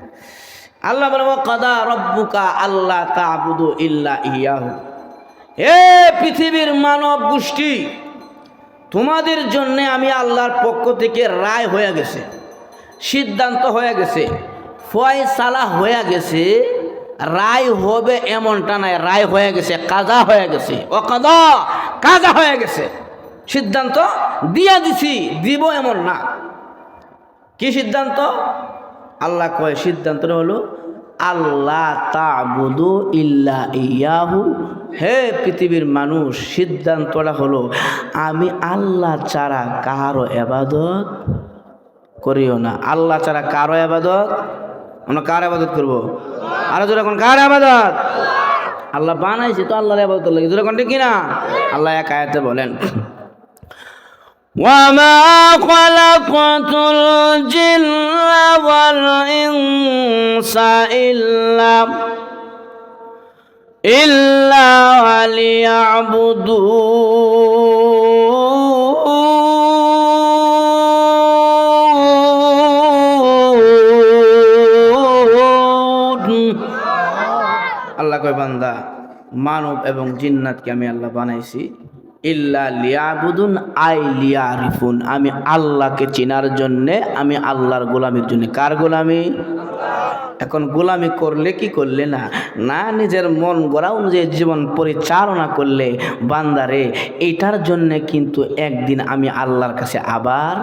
আল্লাহ বলে, কাদা রব্বুকা আল্লাহ তা'বুদু ইল্লা ইয়াহু। হে পৃথিবীর মানব গোষ্ঠী, তোমাদের জন্য আমি আল্লাহর পক্ষ থেকে রায় হয়ে গেছে, সিদ্ধান্ত হয়ে গেছে, ফয়সালা হয়ে গেছে। রায় হবে এমনটা নাই, রায় হয়ে গেছে, কাজা হয়ে গেছে। ও কাদা, কাজা হয়ে গেছে, সিদ্ধান্ত দিয়া দিছি, দিব এমন না। কি সিদ্ধান্ত? আল্লাহ কয় সিদ্ধান্তটা হলো আল্লাহ তা'বুদু ইল্লা ইয়াহু। হে পৃথিবীর মানুষ, সিদ্ধান্তটা হলো আমি আল্লাহ ছাড়া কারো ইবাদত করিও না। আল্লাহ ছাড়া কারো ইবাদত, আমরা কার ইবাদত করব? আর যারা কোন কার ইবাদত? আল্লাহ বানাইছে তো আল্লাহর ইবাদত লাগে, যারা কোন ঠিক না? আল্লাহ এক আয়াতে বলেন, وَمَا خَلَقْتُ الْجِنَّ وَالْإِنسَ إِلَّا لِيَعْبُدُونِ। আল্লাহ কয়, বান্দা মানব এবং জিন্নাতকে আমি আল্লাহ বানাইছি ইল্লা লিয়াবুদুন আই লিয়ারিফুন, আমি আল্লাহকে চেনার জন্যে, আমি আল্লাহর গোলামির জন্য। কার গোলামি? এখন গোলামি করলে কি করলে না, না নিজের মন গড়া অনুযায়ী জীবন পরিচালনা করলে বান্দারে, এটার জন্যে কিন্তু একদিন আমি আল্লাহর কাছে আবার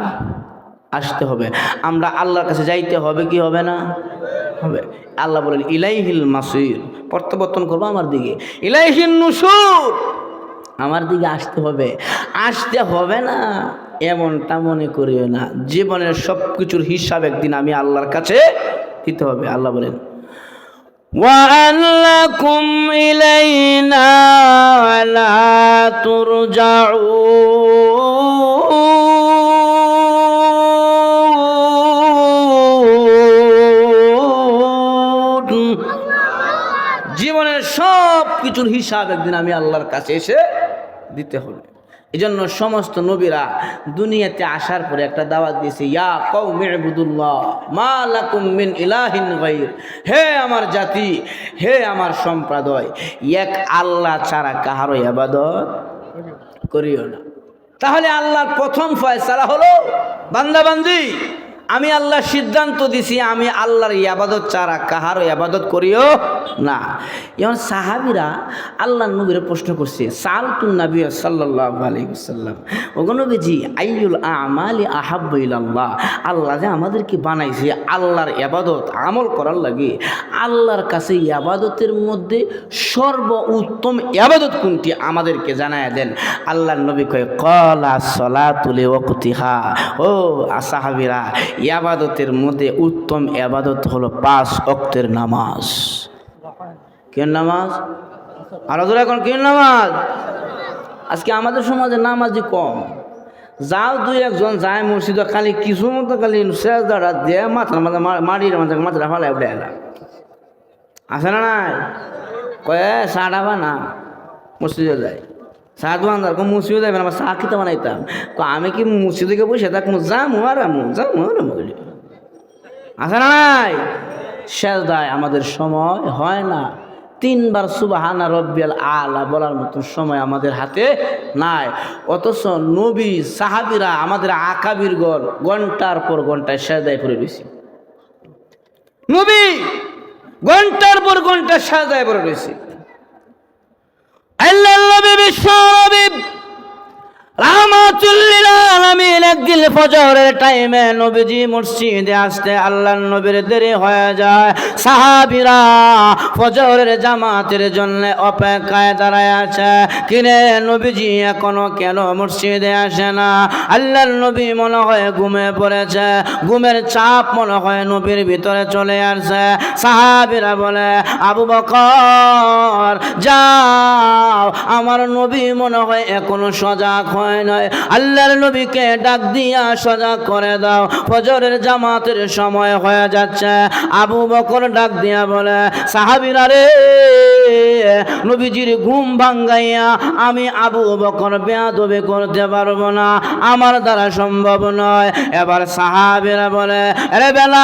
আসতে হবে। আমরা আল্লাহর কাছে যাইতে হবে কি হবে না? হবে। আল্লাহ বলেন ইলাইহিল মাসির, প্রত্যাবর্তন করবো আমার দিকে, ইলাইহিন নুশুর, আমার দিকে আসতে হবে। আসতে হবে না এমনটা মনে করিও না, জীবনের সব কিছুর হিসাব একদিন আমি আল্লাহর কাছে দিতে হবে। আল্লাহ বলেন وَأَنْ لَكُمْ إِلَيْنَا لَا تُرْجَعُونَ। জীবনের সব কিছুর হিসাব একদিন আমি আল্লাহর কাছে এসে দিতে হবে। এই জন্য সমস্ত নবীরা দুনিয়াতে আসার পরে একটা দাওয়াত দিয়েছে, ইয়া কওমি ইবুদুল্লাহ মা লাকুম মিন ইলাহিন গায়র, হে আমার জাতি, হে আমার সম্প্রদায়, এক আল্লাহ ছাড়া কাহারও ইবাদত করিও না। তাহলে আল্লাহর প্রথম ফয়সালা হলো বান্দাবান্দি, আমি আল্লাহ সিদ্ধান্ত দিছি আমি আল্লাহর ইবাদত ছাড়া কাহারও ইবাদত করিও না। যেমন সাহাবীরা আল্লাহর নবীর প্রশ্ন করছে, সালতুন নবী সাল্লাল্লাহু আলাইহি ওয়াসাল্লাম, ওগো নবীজি আইয়ুল আমালি আহাব্বু ইলাল্লাহ, আল্লাহ যে আমাদেরকে বানাইছে আল্লাহর ইবাদত আমল করার লাগে, আল্লাহর কাছে ইবাদতের মধ্যে সর্বোত্তম ইবাদত কোনটি আমাদেরকে জানায় দেন। আল্লাহর নবী কয় ক্বালা সলাতু লিওয়াক্তিহা, ও সাহাবীরা ইবাদতের মধ্যে উত্তম ইবাদত হলো 5 ওয়াক্তের নামাজ। কেন নামাজ? আর ওদের এখন কেন নামাজ? আজকে আমাদের সমাজে নামাজি কম, যাও দুই একজন যায় মসজিদে, খালি কিছু মতো খালি সেজদাটা দিয়ে মাথার মাথা মাটির মাথাটা ফালাই উঠে এলা আছে না নাই? কয়ে চাটা বানা মসজিদে যায়, চা দোকানদার মসজিদে যাবেন, আমার চা খেতে বানাইতাম, আমি কি মসজিদে বসে থাকবো? যামু আর আছে না নাই? সেজদায় আমাদের সময় হয় না, 3 বার সুবহানা রব্বিয়াল আলা বলার মতো সময় আমাদের হাতে নাই। অথচ নবী সাহাবীরা আমাদের আকাবিরগণ ঘন্টার পর ঘন্টায় সেজদায় পড়ে রয়েছে, নবী ঘন্টার পর ঘন্টা সেজদায় পড়ে রয়েছে। আল্লাহর নবী বিশ্ব নবী রাহমাতুল লিল আলামিন একদিন ফজরের টাইমে নবীজি মসজিদে আসতে আল্লাহর নবীর দেরি হয়ে যায়। সাহাবীরা ফজরের জামাতের জন্য অপেক্ষায় দাঁড়ায় আছে, কিরে নবীজি এখনো কেন মসজিদে আসে না? আল্লাহর নবী মনে হয় ঘুমে পড়েছে, ঘুমের চাপ মনে হয় নবীর ভিতরে চলে আসছে। সাহাবীরা বলে আবু বকর যাও, আমার নবী মনে হয় এখনো সজাগ হয় নাই, আল্লাহর নবীকে ডাক দিয়া সজাগ করে দাও, ফজরের জামাতের সময় হয়ে যাচ্ছে। আবু বকর ডাক দিয়া বলে সাহাবীরা রে, নবীজির ঘুম ভাঙ্গাইয়া আমি আবু বকর বেয়াদবি করতে পারবো না, আমার দ্বারা সম্ভব নয়। এবার সাহাবীরা বলে আরে বেলাল,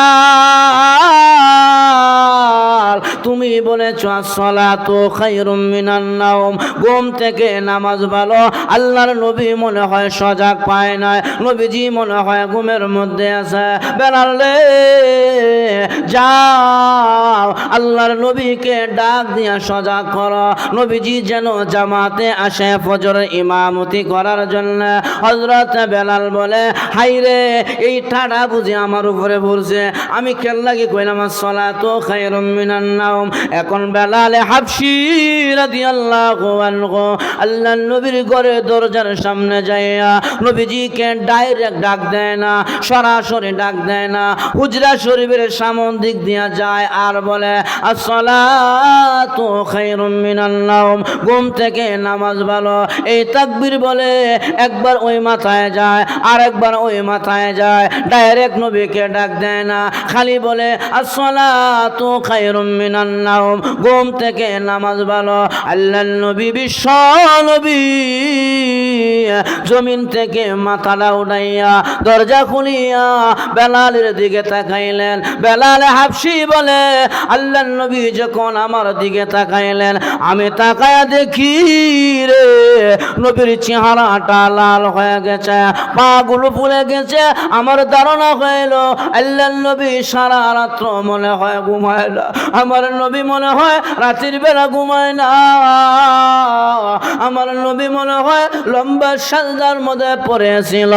তুমি বলেছো আসসালাতু খায়রুম মিনান নাওম, ঘুম থেকে নামাজ ভালো। আল্লাহর নবী মনে হয় সজাগ পায় না, নবীজি মনে হয় ঘুমের মধ্যে আছে। বেলাল রে যাও, আল্লাহর নবীকে ডাক দিয়া সজাগ করো, নবীজি যেন জামাতে আসে ফজরের ইমামতি করার জন্য। হযরত বেলাল বলে হাই রে, এই ঠাডা বুঝি আমার উপরে পড়ছে, আমি খেল লাগি কইলাম আসসালাতু খায়রুম মিনান নাওম। এখন বেলাল হাবশী রাদিয়াল্লাহু আনহু আল্লাহর নবীর ঘরে দরজার সামনে যাইয়া নবীজিকে ডাইরেক্ট ডাক দেয় না, সরাসরি ডাক দেয় না, হুজরা শরীফের সামন দিক দিয়া যায় আর বলে আসসালাতু খায়রুম মিনান নাওম, ঘুম থেকে নামাজ ভালো। এই তাকবীর বলে একবার ওই মাথায় যায় আর একবার ওই মাথায় যায়, ডাইরেক্ট নবীকে ডাক দেয় না, খালি বলে আসসালাতু খায়রুম মিনান নাওম, ঘুম থেকে নামাজ ভালো। আল্লাহর নবী বিশ্ব নবী জমিন থেকে মাথাটা উঠাইয়া দরজা খুলিয়া বেলালের দিকে তাকাইলেন। বেলাল হাবশী বলে আল্লাহর নবী যখন আমার দিকে তাকাইলেন, আমি তাকায়া দেখি রে নবীর চেহারাটা লাল হয়ে গেছে, পাগুলো ফুলে গেছে। আমার ধারণা হইল আল্লাহর নবী সারা রাত্র মনে হয় ঘুমায় না, আমার নবী মনে হয় রাতের বেলা ঘুমায় না, আমার নবী মনে হয় লম্বা সাজদার মধ্যে পড়েছিল।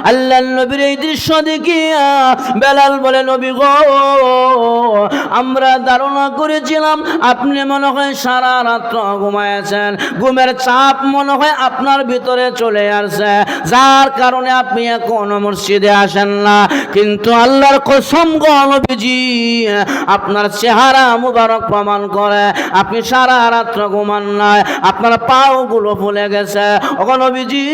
আল্লাহর নবীর এই দৃশ্য দেখিয়া বেলাল বলে, নবী গো, আমরা ধারণা করেছিলাম আপনি মনে হয় সারা রাত্র ঘুমায়েছেন, ঘুমের চাপ মনে হয় আপনার ভিতরে চলে আসছে, যার কারণে আপনি এখন মসজিদে আসেন না। কিন্তু আল্লাহর কসম গো নবীজি, আপনার চেহারা মুবারক প্রমাণ করে আপনি সারা রাত্র ঘুমান নাই, আপনার পাও গুলো ফুলে গেছে। ওগো নবীজি,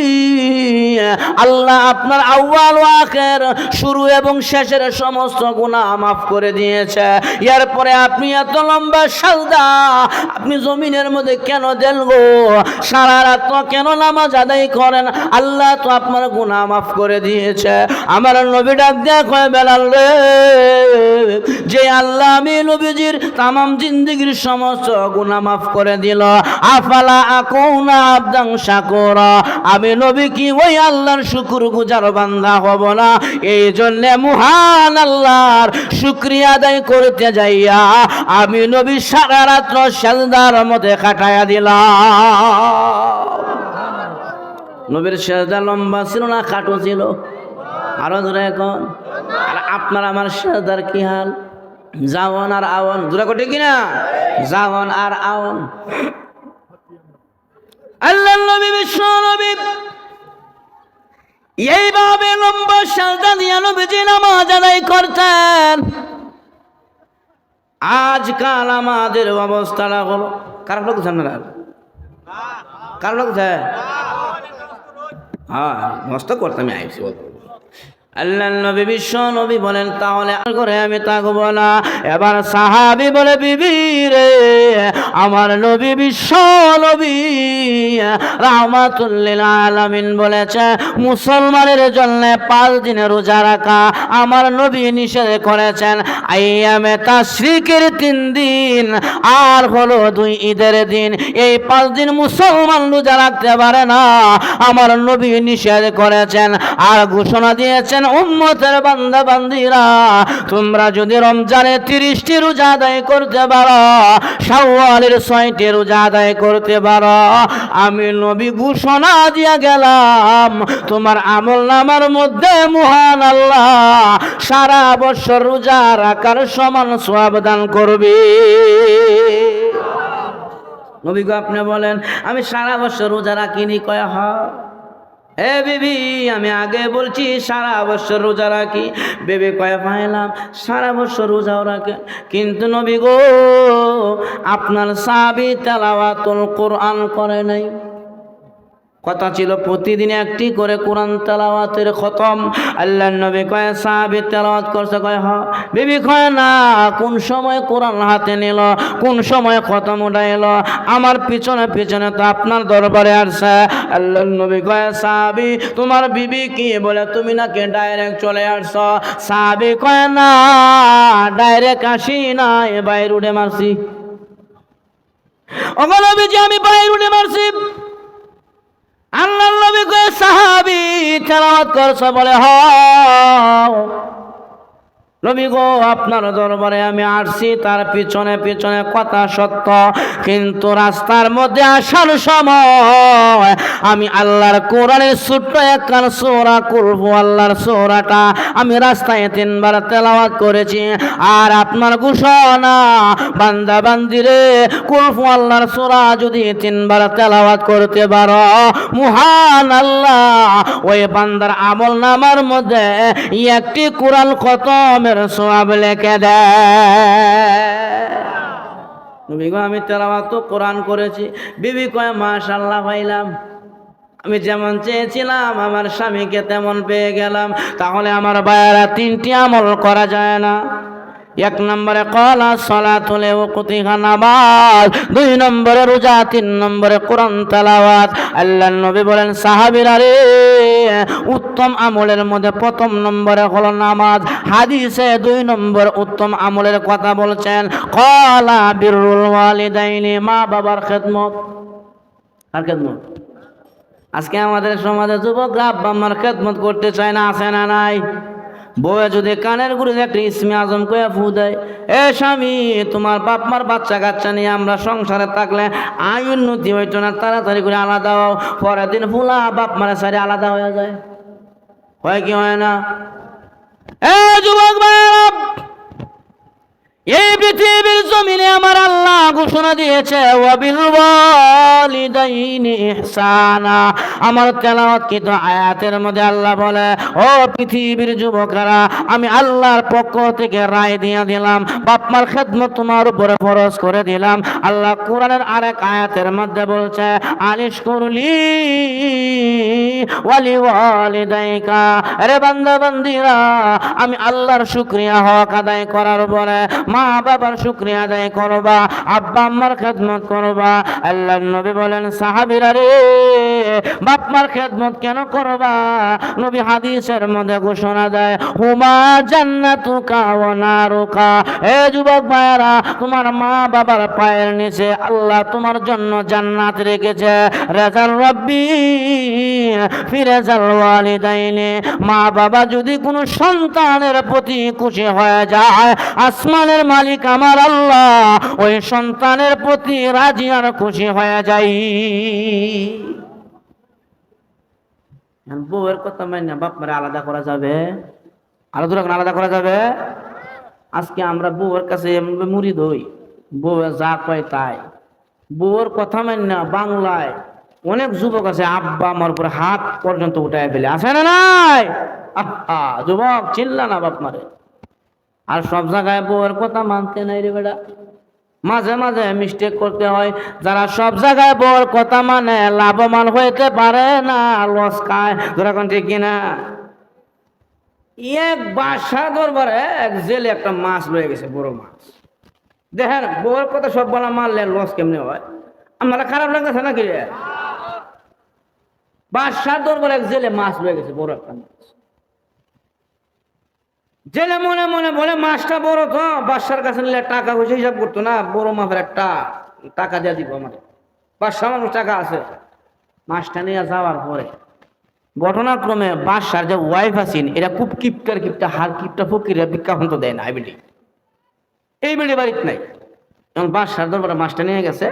আল্লাহ আপনার আউয়াল ও আখির, শুরু এবং শেষের সমস্ত গুনাহ মাফ করে দিয়েছে। এরপরে আপনি এত লম্বা সাজদা আপনি জমিনের মধ্যে কেন দেন গো? সারা রাত কেন নামাজ আদায় করেন? আল্লাহ তো আপনার গুনাহ মাফ করে দিয়েছে। আমার নবী ডাক দেয়া কয়, বেলাল রে, যে আল্লাহ আমি নবীজির তামাম জিন্দেগির সমস্ত গুনাহ মাফ করে দিল, আফালা আকুনা আবদান শাকুরা, আমি নবী কি ওই আল্লাহর শুকরগুজার বান্দা হব না? এই জন্য মহান আল্লাহর শুকরিয়া আদায় করতে যাইয়া আমি নবী সারা রাত্র সাজদার মধ্যে কাটায়া দিলাম। নবীর সাজদা লম্বা ছিল না খাটো ছিল? আরো ধরে এখন। আর আপনার আমার সাজদার কি হাল? জাওয়ান আর আওয়ান, জোরে কোটে কিনা? জাওয়ান আর আওয়ান। আল্লাহর নবী বিশ্ব নবী এইভাবে লম্বা সাজদা দিয়ে নবীজি নামাজ আদায় করতেন। আজকাল আমাদের অবস্থাটা হলো, কার লোক জানেন? কার লোক যায়? হ্যাঁ, নষ্ট করতাম আইসি। আল্লাহ নবী বিশ্ব নবী বলেন, তাহলে করে আমি থাকবো না। এবার সাহাবী বলে, বিবি রে, আমার নবী বিশ্ব নবী রাহমাতুল লিল আলামিন বলেছে মুসলমানের জন্য 5 দিনের রোজা রাখা আমার নবী নিষেধ করেছেন। আইয়ামে তাশরিকের 3 দিন আর হলো 2 ঈদের দিন, এই 5 দিন মুসলমান রোজা রাখতে পারে না, আমার নবী নিষেধ করেছেন। আর ঘোষণা দিয়েছেন, উম্মতের বান্দা বান্দিরা, তোমরা যদি রমজানে 30টি রোজা আদায় করতে পারো, শাওয়ালের 6টি রোজা আদায় করতে পারো, আমি নবী ঘোষণা দিয়া গেলাম তোমার আমল নামার মধ্যে মহান আল্লাহ সারা বছর রোজা রাখার সমান সওয়াব দান করবে। নবী গো, আপনি বলেন আমি সারা বছর রোজা রাখিনি? কয় হয়। এ বিবি, আমি আগে বলছি সারা বছর রোজা রাখি। বেবি কয়, পাইলাম সারা বছর রোজাও রাখেন, কিন্তু নবী গো, আপনার সাহাবী তেলাওয়াতুল কোরআন করে নাই। কথা ছিল প্রতিদিন একটি করে কোরআন তেলাওয়াতের খতম। আল্লাহর নবী কয়, সাহাবী তেলাওয়াত করছে? কয় হ। বিবি কয়, না, কোন সময় কোরআন হাতে নিল, কোন সময় খতম উঠাইল, আমার পিছনে পিছনে তো আপনার দরবারে আসছে। আল্লাহর নবী কয়, সাহাবী তোমার বিবি কি বলে? তুমি নাকি ডাইরেক্ট চলে আসছ? সাহাবী কয়, না, ডাইরেক্ট আসি না, বাইরে উঠে মারছি। ওগো নবীজি, আমি বাইরে উঠে মারছি। আল্লাহর নবী কয়, সাহাবী তেলাওয়াত করছে? বলে হ। নবী গো, আপনার দরবারে আমি আসছি, তার পিছনে পিছনে কথা সত্য, কিন্তু রাস্তার মধ্যে আসার সময় আমি আল্লাহর কোরআনের ছোট্ট একখান সূরা কুল আল্লাহর সূরাটা আমি রাস্তায় 3 বার তেলাওয়াত করেছি। আর আপনার ঘোষণা, বান্দা বান্দিরে, কুল আল্লাহর সূরা যদি 3 বার তেলাওয়াত করতে পারো, মহান আল্লাহ ওই বান্দার আমল নামার মধ্যে একটি কোরআন খতমের সওয়াব লিখে দেয়। নবী গো, আমি তেলাওয়াত কোরআন করেছি। বিবি কয়, মাশাআল্লাহ, পাইলাম, আমি যেমন চেয়েছিলাম আমার স্বামীকে তেমন পেয়ে গেলাম। তাহলে আমার ভাইয়েরা 3টি আমল করা যায় না? 1 নম্বরে কলা সালাতুল ওয়াক্তিহা নামাজ, 2 নম্বরে রোজা, 3 নম্বরে কোরআন তেলাওয়াত। আল্লাহর নবী বলেন, সাহাবীরা রে, উত্তম আমলের মধ্যে 1ম নম্বরে হলো নামাজ। হাদিসে 2 নম্বর উত্তম আমলের কথা বলছেন, কলা বিরুল ওয়ালিদাইনি, মা বাবার খেদমত। আর খেদমত আজকে আমাদের সমাজে যুবকরা আব্বা আম্মার খেদমত করতে চায় না, আছে না নাই? বউয়ে যদি কানের গুড়িতে একটা ইসমে আজম কয়ে ফু দেয়, এ স্বামী তোমার বাপ মার বাচ্চা কাচ্চা নিয়ে আমরা সংসারে থাকলে আয় উন্নতি হইতো না, তাড়াতাড়ি করে আলাদা হও। পরের দিন ফুলা বাপ মারে সারি আলাদা হয়ে যায়, হয় কি হয় না? এ যুবক ভাইরা, এই পৃথিবীর জমিনে আমার আল্লাহ ঘোষণা দিয়েছে ওয়াবিল ওয়ালিদাইনি ইহসানা। আমার তেলাওয়াতকৃত আয়াতের মধ্যে আল্লাহ বলে, ও পৃথিবীর যুবকেরা, আমি আল্লাহর পক্ষ থেকে রায় দিয়ে দিলাম, বাপ মার খেদমত তোমার উপরে ফরজ করে দিলাম। আল্লাহ কোরআনের আরেক আয়াতের মধ্যে বলছে, আলিশ করলি ওয়ালি ওয়ালিদাইকা। আরে বান্দা বান্দিরা, আমি আল্লাহর শুকরিয়া হক আদায় করার পরে মা বাবার শুকরিয়া আদায় করবা, আব্বা আম্মার খেদমত করবা। আল্লাহর নবী বলেন, সাহাবীরা রে, বাপ মার খেদমত কেন করবা? নবী হাদিসের মধ্যে ঘোষণা দেয়, হুমা জান্নাতুকা ওয়া নারুকা। এ যুবক ভাইরা, তোমার মা বাবার পায়ের নিচে আল্লাহ তোমার জন্য জান্নাত রেখেছে। রাজাল রব্বি ফি রাজাল ওয়ালিদাইনি। মা বাবা যদি কোনো সন্তানের প্রতি খুশি হয়ে যায়, আসমানের মালিক আমার আল্লাহ ওই সন্তানের প্রতি রাজি আর খুশি হয়ে যায়। বউয়ের কথা মানে বাপ মারে আলাদা করা যাবে? আলাদা করা যাবে? আজকে আমরা বউয়ের কাছে মুরিদ হই, বউয়ের যা কয় তাই। বউয়ের কথা মানে বাংলায় অনেক যুবক আছে আব্বা আমার উপরে হাত পর্যন্ত উঠায় ফেলে, আছে না নাই? আহা যুবক, চিল্লা না বাপ মারে। আর সব জায়গায় বউয়ের কথা মানতে নাই রে বেটা, মাঝে মাঝে মিস্টেক করতে হয়। যারা সব জায়গায় বউয়ের কথা মানে লাভবান হইতে পারে না, লস খায়। যেরকম ঠিক কিনা? এক বাসা দরবারে এক জেলে একটা মাছ লয়ে গেছে, বড় মাছ। দেখেন বউয়ের কথা সব বলা মারলে লস কেমনি হয়? আপনারা খারাপ লাগতেছে নাকি রে? বাসার দরবারে এক জেলে মাছ লয়ে গেছে, বড় একটা মাছ। জেলে মনে মনে বলে, মাছটা বড় তো, বাদশার কাছে নিলে টাকা পয়সা হিসাব করতো না, বড় মাপের একটা টাকা দিয়ে দিব আমার। বাদশা মানুষ টাকা আছে। মাছটা নিয়ে যাওয়ার পরে ঘটনাক্রমে বাদশার যে ওয়াইফ আছেন, এরা খুব কিপটা হার কিপটা ফকিরা বিজ্ঞাপন তো দেয় না, এই বেড়ি বাড়িতে নাই। এখন বাদশার দরবারে মাছটা নিয়ে গেছে।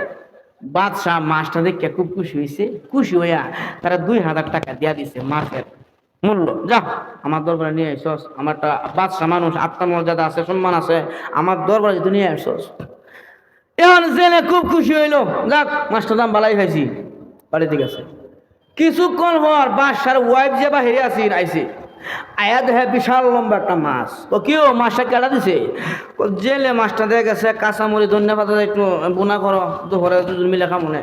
বাদশাহ মাছটা দেখে খুব খুশি হয়েছে। খুশি হইয়া তারা 2000 টাকা দিয়া দিছে মাছের মূল্য। যা, আমার দরবারে নিয়ে আসছস, আমারটা বাদশাহ মানুষ, আত্মমর্যাদা আছে, সম্মান আছে, আমার দরবারে তুই নিয়ে আসছস। এখন জেলে খুব খুশি হইলো, যাক মাছটার দাম বালাই খাইছি, বাড়িতে গেছে। কিছুক্ষণ পর বাদশার ওয়াইফ যে বাহিরে আইছে, আয়া দেখে বিশাল লম্বা একটা মাছ। ও কেউ মাছটা কেটে দিছে। জেলে মাছটা দিয়ে গেছে, কাঁচামরি ধন্যবাদ একটু বোনা করো, দুপুরে দুজন মিলে খামনে।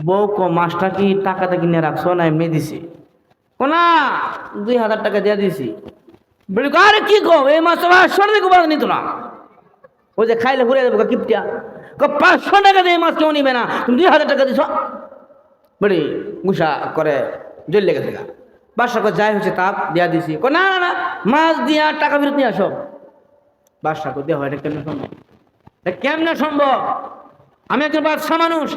বউ কো মাছটা কি টাকাতে কিনে রাখছো না এমনি দিছি? ও না, 2000 টাকা দিয়ে দিছি। বলি আরে কি কো, এই মাছ 500 টাকা নিত না, ওই যে খাইলে ঘুরে দেবো কিপটিয়া। 500 টাকা দিয়ে মাছ কেউ নিবে না, তুমি 2000 টাকা দিছ। বলি গুসা করে জেল লেগেছে গা। বাদশা কো যাই হচ্ছে তাপ দিয়া দিছি। না না না, মাছ দিয়া টাকা ফেরত নিয়ে আসো। বাদশা কো দেওয়া, এটা কেমনে সম্ভব? কেমনে সম্ভব? আমি একজন বাদশা মানুষ,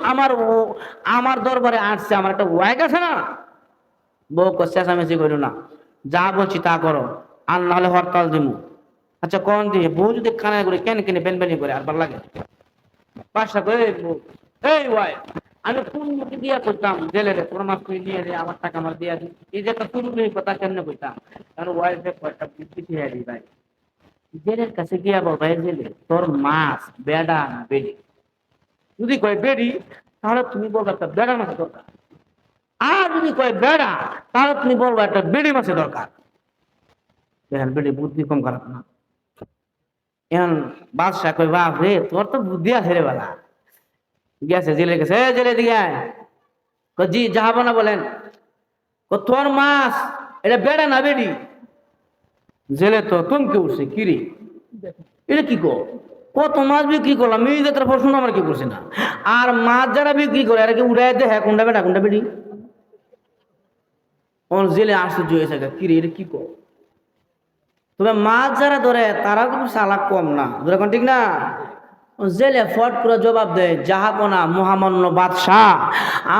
আমার দরবারে আসছে, আমার একটা ওয়াইফ আছে না। বউ কো চেঁচামেচি করো না, যা বলছি তা করো, আর না হলে হরতাল দিমু। আচ্ছা কোন দিয়ে? বউ যদি কানে করে কেন পেনপেনি করে আর ভালো লাগে? বাদশা কো এই ওয়াইফ, আমি কোন মুখে দিয়া করতাম জেলে রে, তোর মাছ তুই নিয়ে রে, আমার টাকা আমার দিয়া দি। এই যে একটা পুরুষ কথা কেমনে কইতাম? কারণ ওয়াইফে কয়েকটা বুদ্ধি দিয়ে দিই ভাই। জেলের কাছে গিয়া বলবা, জেলে তোর মাছ বেড়া না বেড়ি? যদি কয় বেড়ি, তাহলে তুমি বলবা একটা বেড়া মাছের দরকার। আর যদি কয় বেড়া, তাহলে তুমি বলবা একটা বেড়ি মাছের দরকার। দেখেন বেড়ি বুদ্ধি কম খারাপ না। এখন বাদশাহ কয়, বাপ রে তোর তো বুদ্ধি আছে রে বালা। গেছে জেলে গেছে, জেলে দিকে জি যাবো না বলেন। তোর মাছ এটা বেড়া না বেড়ি? জেলে তো তুমকে উঠছে, কিরি এটা কি কো? কত মাছ বিক্রি করলাম, মেয়েদের প্রশ্ন আমার কি করছে না। আর মাছ যারা বিক্রি করে এরা কি উড়াই দেয়, হ্যাঁ কোনটা বেড়া কোনটা বেড়ি? জেলে আশ্চর্য হয়েছে, কিরি এটা কি কো? তবে মাছ যারা ধরে তারা কিন্তু চালাক কম না, ধরে ঠিক না? জেলে ফট করে জবাব দেয়, জাহাপনা মহামান্য বাদশাহ,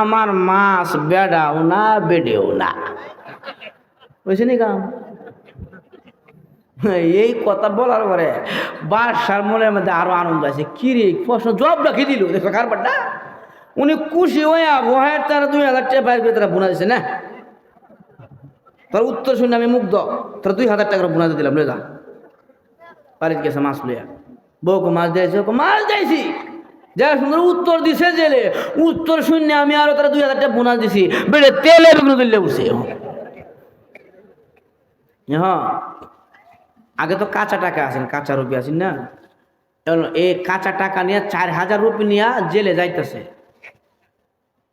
আমার মাছ বেড়াও না বেড়েও না। বুঝছেনি কাম? এই কথা বলার পরে বাদশার মনের মধ্যে আরো আনন্দ আছে। কি রে প্রশ্ন জবাব রাখি দিল, দেখো কারবারটা। উনি খুশি হয়ে বহের তারা 2000 টাকা বাইর করে তারা বোনা দিছে না। তোর উত্তর শুনে আমি মুগ্ধ। তোর 2000 টাকার বোনা দিলাম, লে যা বাড়িতে গেছে মাছ লইয়া। বউকে মাছ দিয়েছে, মাছ দিয়েছি যা সুন্দর উত্তর দিছে জেলে। উত্তর শুনে আমি আরো তারা 2000 টাকা বোনা দিছি, বেড়ে তেলে বেগুন দিলে উঠছে। হ্যাঁ, আগে তো কাঁচা টাকা আছেন, কাঁচা রুপি আছেন না। এই কাঁচা টাকা নিয়ে 4000 রুপি নিয়ে জেলে যাইতেছে।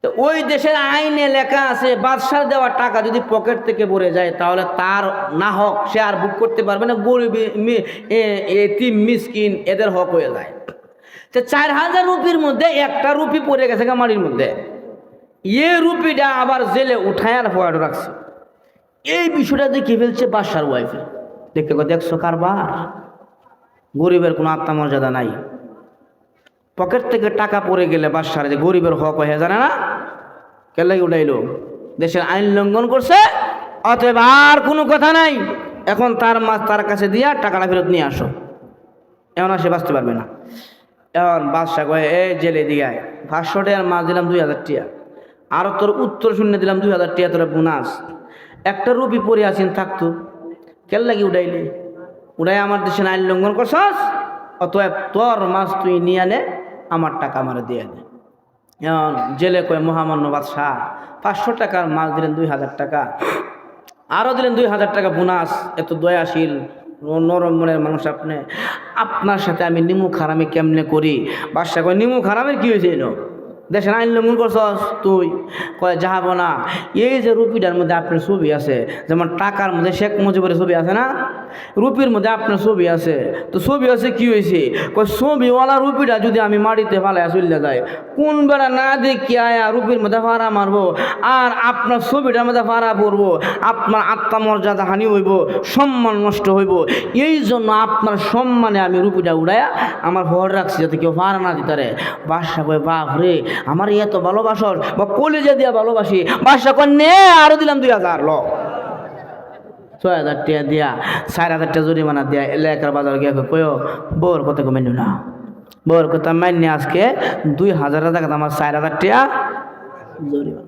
তো ওই দেশের আইনে লেখা আছে বাদশার দেওয়া টাকা যদি পকেট থেকে পড়ে যায় তাহলে তার না হক সে আর বুক করতে পারবে না, গরিব এতিম মিসকিন এদের হক হয়ে যায়। তো 4000 রুপির মধ্যে একটা রুপি পড়ে গেছে মাটির মধ্যে, এই রুপিটা আবার জেলে উঠায় আর পকেট রাখছে। এই বিষয়টা দেখে ফেলছে বাদশার ওয়াইফে। দেখতে দেখছো কারবার, গরিবের কোনো আত্মমর্যাদা নাই। পকেট থেকে টাকা পড়ে গেলে বাদশার যে গরিবের হক হয়ে জানে না, কেলে উঠাইলো, দেশের আইন লঙ্ঘন করছে, অতএব আর কোনো কথা নাই। এখন তার মাছ তার কাছে দিয়া টাকাটা ফেরত নিয়ে আসো, এমন সে বাঁচতে পারবে না। এখন বাদশা কয়ে এই জেলে দিয়ায় 500 টাকার মাছ দিলাম 2000 টাকা, আরো তোর উত্তর শূন্য দিলাম 2000 টাকা তোর বোনাস। একটা রুপি পরে আছেন থাকতো, কেন লাগি উঠাইলি? উঠাই আমার দেশের আইন লঙ্ঘন করছস, অতএব তোর মাছ তুই নিয়ে আনে, আমার টাকা আমার দিয়ে আনে। এখন জেলে কয়ে মহামান্য বাদশাহ 500 টাকার মাছ দিলেন 2000 টাকা, আরও দিলেন 2000 টাকা বোনাস। এত দয়াশীল নরম মনের মানুষ আপনি, আপনার সাথে আমি নিমুখ হারামি কেমনে করি? বাদশা কয় নিমুখ হারামের কি হয়েছে? এলো দেশের আইন লঙ্ঘন করছস তুই? কয় যাব না। এই যে রুপিটার মধ্যে আপনার ছবি আছে, যেমন টাকার মধ্যে শেখ মুজিবের ছবি আছে না, রুপির মধ্যে আপনার ছবি আছে। তো ছবি আছে কি হয়েছে? কয় ছবিওয়ালা রুপিটা যদি আমি মাটিতে ফালাই চলে যায়, কোন বেড়া না দেখি আয়া রুপির মধ্যে ফাড়া মারবো, আর আপনার ছবিটার মধ্যে ফাড়া পড়বো, আপনার আত্মমর্যাদা হানি হইব, সম্মান নষ্ট হইব। এই জন্য আপনার সম্মানে আমি রুপিটা উড়াইয়া আমার ভর রাখছি, যাতে কেউ ফাড়া না দিতে পারে। বাদশা কয় বাপ রে, আমার এত ভালোবাসর বা কলেজে দিয়া ভালোবাসি। বাদশা কয় নে আরো দিলাম 2000, ল 6000 টাকা দিয়া 4000 টাকা জরিমানা দিয়া এলাকার বাজার গিয়ে কয়ো বউর কথা মেনু না, বউর কথা মান্য আজকে 2000 টাকা আমার 4000 টাকা জরিমানা।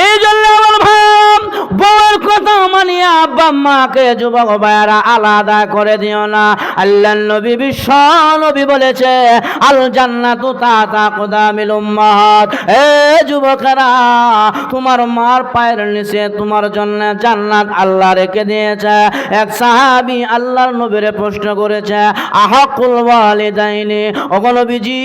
এই জন্য আমার ভাব বউয়ের কথা মানিয়া আব্বা মাকে যুবক ভাইয়ারা আলাদা করে দিও না। আল্লাহর নবী বিশ্ব নবী বলেছে আল জান্নাতু তাতা কুদামিল উম্মাহাত। এ যুবকেরা, তোমার মার পায়ের নিচে তোমার জন্য জান্নাত আল্লাহ রেখে দিয়েছে। এক সাহাবী আল্লাহর নবীরে প্রশ্ন করেছে আহাকুল ওয়ালিদাইনি, ওগো নবীজি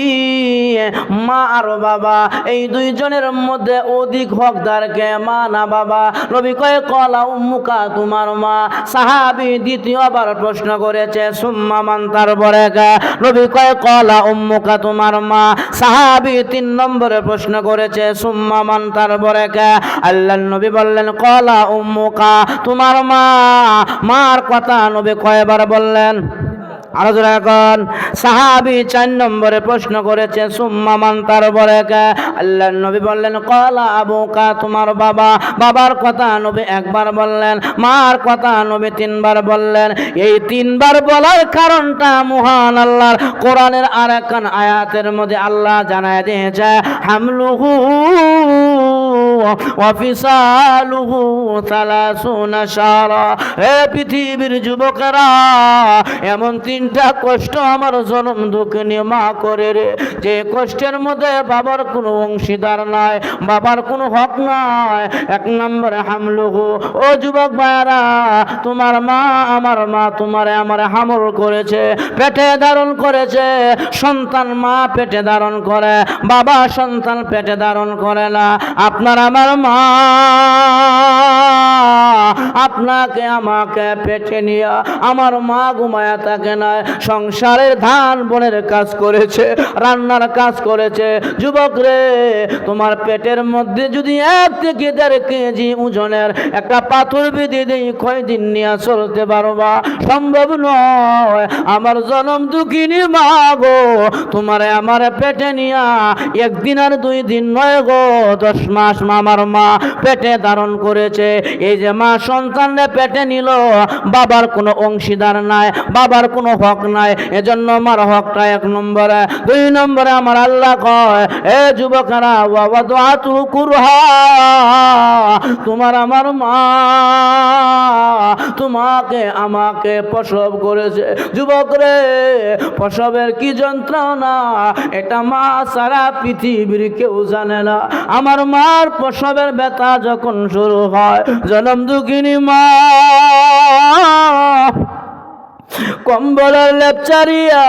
মা আর বাবা এই দুইজনের মধ্যে অধিক হকদার কে, মা না বাবা? নবী কয়ে কলা উম্মুকা, তোমার মা। সাহাবী দ্বিতীয়বার প্রশ্ন করেছে সুম্মা মান, তারপরে কে? নবী কয়ে কলা উম্মুকা, তোমার মা। সাহাবী 3 নম্বরে প্রশ্ন করেছে সুম্মা মান, তারপরে কে? আল্লাহর নবী বললেন কলা উম্মুকা, তোমার মা। মার কথা নবী কয়বার বললেন? আরো জোরে এখন। সাহাবী 4 নম্বরে প্রশ্ন করেছে সুম্মা মান, তারপরে কে? আল্লাহর নবী বললেন কলা আবুকা, তোমার বাবা। বাবার কথা নবী একবার বললেন, মার কথা নবী 3 বার বললেন। এই 3 বার বলার কারণটা মহান আল্লাহর কোরআনের আরেকখান আয়াতের মধ্যে আল্লাহ জানায় দিয়েছে হামলুহু ওয়া ফিসালুহু 30 শাহরা। হে পৃথিবীর যুবকেরা, এমন 3টা কষ্ট আমার জনম দুঃখিনী মা করে রে, যে কষ্টের মধ্যে বাবার কোনো অংশীদার নাই, বাবার কোনো হক নাই। 1 নম্বরে হামলুহু, ও যুবক ভাইরা, তোমার মা আমার মা তোমারে আমারে হামল করেছে, পেটে ধারণ করেছে। সন্তান মা পেটে ধারণ করে, বাবা সন্তান পেটে ধারণ করে না। আপনার আমার মা আপনাকে আমাকে পেটে নিয়ে, আমার মা ঘুমায়া থাকে না, সংসারের ধান বনের কাজ করেছে, রান্নার কাজ করেছে। যুবক রে, তোমার পেটের মধ্যে যদি 1 থেকে 1.5 কেজি ওজনের একটা পাথর বেঁধে দেই, কয়দিন নিয়ে চলতে পারবা? সম্ভব নয়। আমার জনম দুঃখিনী মা গো, তোমারে আমার পেটে নিয়া 1 দিন আর 2 দিন নয় গো, 10 মাস আমার মা পেটে ধারণ করেছে। এই যে মা সন্তানরে পেটে নিল, বাবার কোনো অংশীদার নাই, বাবার কোনো হক নাই, এজন্য আমার হকটা 1 নম্বরে। 2 নম্বরে আমার আল্লাহ কয়, এ যুবকেরা, ওয়াদাতু কুরহা, তোমার আমার মা তোমাকে আমাকে প্রসব করেছে। যুবক রে, প্রসবের কি যন্ত্রণা এটা মা সারা পৃথিবীর কেউ জানে না। আমার মার প্রসবের ব্যথা যখন শুরু হয়, জনম দুঃখিনী মা কম্বলের লেপচারিয়া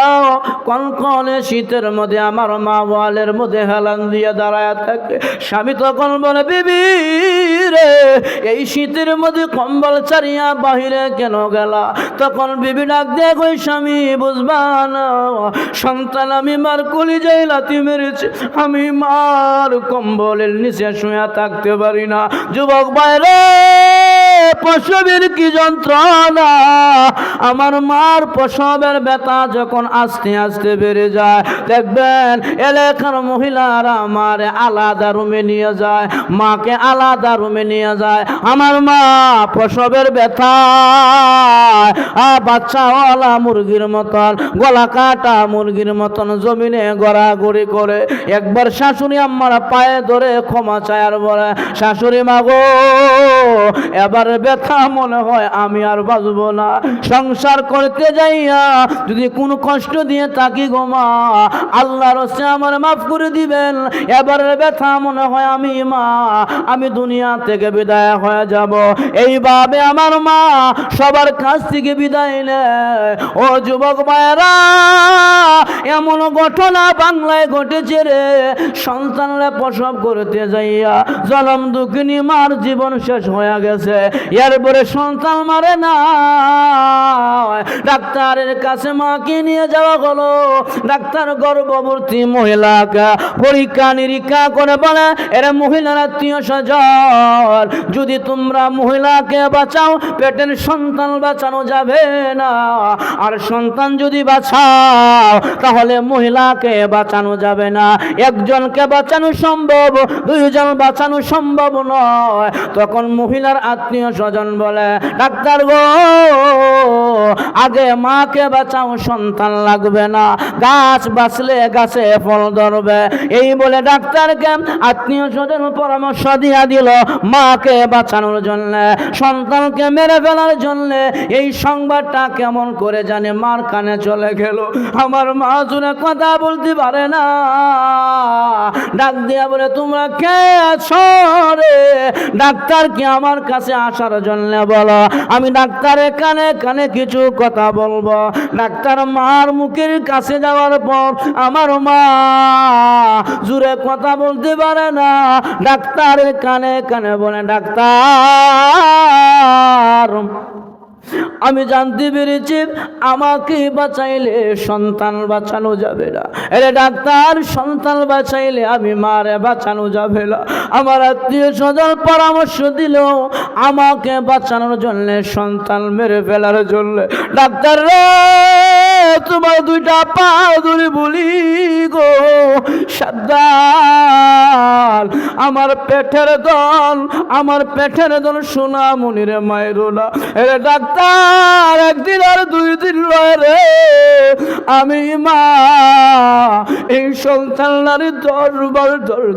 কনকনে শীতের মধ্যে আমার মা ওয়ালের মধ্যে হেলান দিয়ে দাঁড়ায় থাকে। স্বামী তখন বলে, বিবি রে, এই শীতের মধ্যে কম্বল চারিয়া বাহিরে কেন গেলা? তখন বিবি ডাক দিয়ে কই, স্বামী বুঝবা না, সন্তান আমি মার কলিজায় লাথি মেরেছে, আমি মার কম্বলের নিচে শুয়ে থাকতে পারি না। যুবক বাইরে, প্রসবের কি যন্ত্রণা! আমার মার প্রসবের ব্যথা যখন আস্তে আস্তে বেড়ে যায়, দেখবেন এলাকার মহিলারা আমার আলাদা রুমে নিয়ে যায়, মাকে আলাদা রুমে নিয়ে যায়। আমার মা প্রসবের ব্যথা বাচ্চাওয়ালা মুরগির মতন, গলা কাটা মুরগির মতন জমিনে গড়াগড়ি করে। একবার শাশুড়ি আম্মার পায়ে ধরে ক্ষমা চায় আর বলে, শাশুড়ি মা গো, এবার ব্যথা মনে হয় আমি আর বাঁচবো না। সংসার করতে যাইয়া যদি কোনো কষ্ট দিয়ে থাকি গো মা, আল্লাহর হস্তে আমার মাফ করে দিবেন। এবার ব্যথা মনে হয় আমি দুনিয়া থেকে বিদায় হয়ে যাব। এইভাবে আমার মা সবার কাছ থেকে বিদায় নেয়। ও যুবক ভাইরা, এমন ঘটনা বাংলায় ঘটেছে রে। সন্তানরা প্রসব করতে যাইয়া জনম দুঃখিনী মার জীবন শেষ হয়ে গেছে। এরপরে সন্তান মারে না, ডাক্তারের কাছে মাকে নিয়ে যাওয়া হলো। ডাক্তার গর্ভবতী মহিলাকে পরীক্ষা নিরীক্ষা করে বলে, এরা মহিলার আত্মীয় স্বজন, যদি তোমরা মহিলাকে বাঁচাও পেটের সন্তান বাঁচানো যাবে না, আর সন্তান যদি বাঁচাও তাহলে মহিলাকে বাঁচানো যাবে না। একজনকে বাঁচানো সম্ভব, 2 জন বাঁচানো সম্ভব নয়। তখন মহিলার আত্মীয় স্বজন বলে, ডাক্তার গো, আগে মাকে বাঁচাও, সন্তান লাগবে না, গাছ বাঁচলে গাছে ফল ধরবে। এই বলে ডাক্তারকে আত্মীয় স্বজন পরামর্শ দিয়া দিল মাকে বাঁচানোর জন্য, সন্তানকে মেরে ফেলার জন্য। এই সংবাদটা কেমন করে জানে মার কানে চলে গেল। আমার মা জুড়ে কথা বলতে পারে না, ডাক দিয়া বলে, তোমরা কে আছো রে? ডাক্তার কি আমার কাছে আসার জন্য বলো, আমি ডাক্তারের কানে কানে কিছু কথা বলবো। ডাক্তার মার মুখের কাছে যাওয়ার পর আমার মা জুড়ে কথা বলতে পারে না, ডাক্তারের কানে কানে বলে, ডাক্তার আমি জানতে পেরেছি আমাকে বাঁচাইলে সন্তান বাঁচানো যাবে না। এরে ডাক্তার, সন্তান বাঁচাইলে আমি মারে বাঁচানো যাবে না। আমার আত্মীয় স্বজন পরামর্শ দিল আমাকে বাঁচানোর জন্য, সন্তান মেরে ফেলার জন্য। ডাক্তার রে, তোমার 2টা পা ধরে বলি গো, সাবধান, আমার পেটের দল সোনা মনিরে মায়েরো না। এরে ডাক্তার, 1 দিন আর 2 দিন লয় রে, আমি মা এই সন্তানারে 10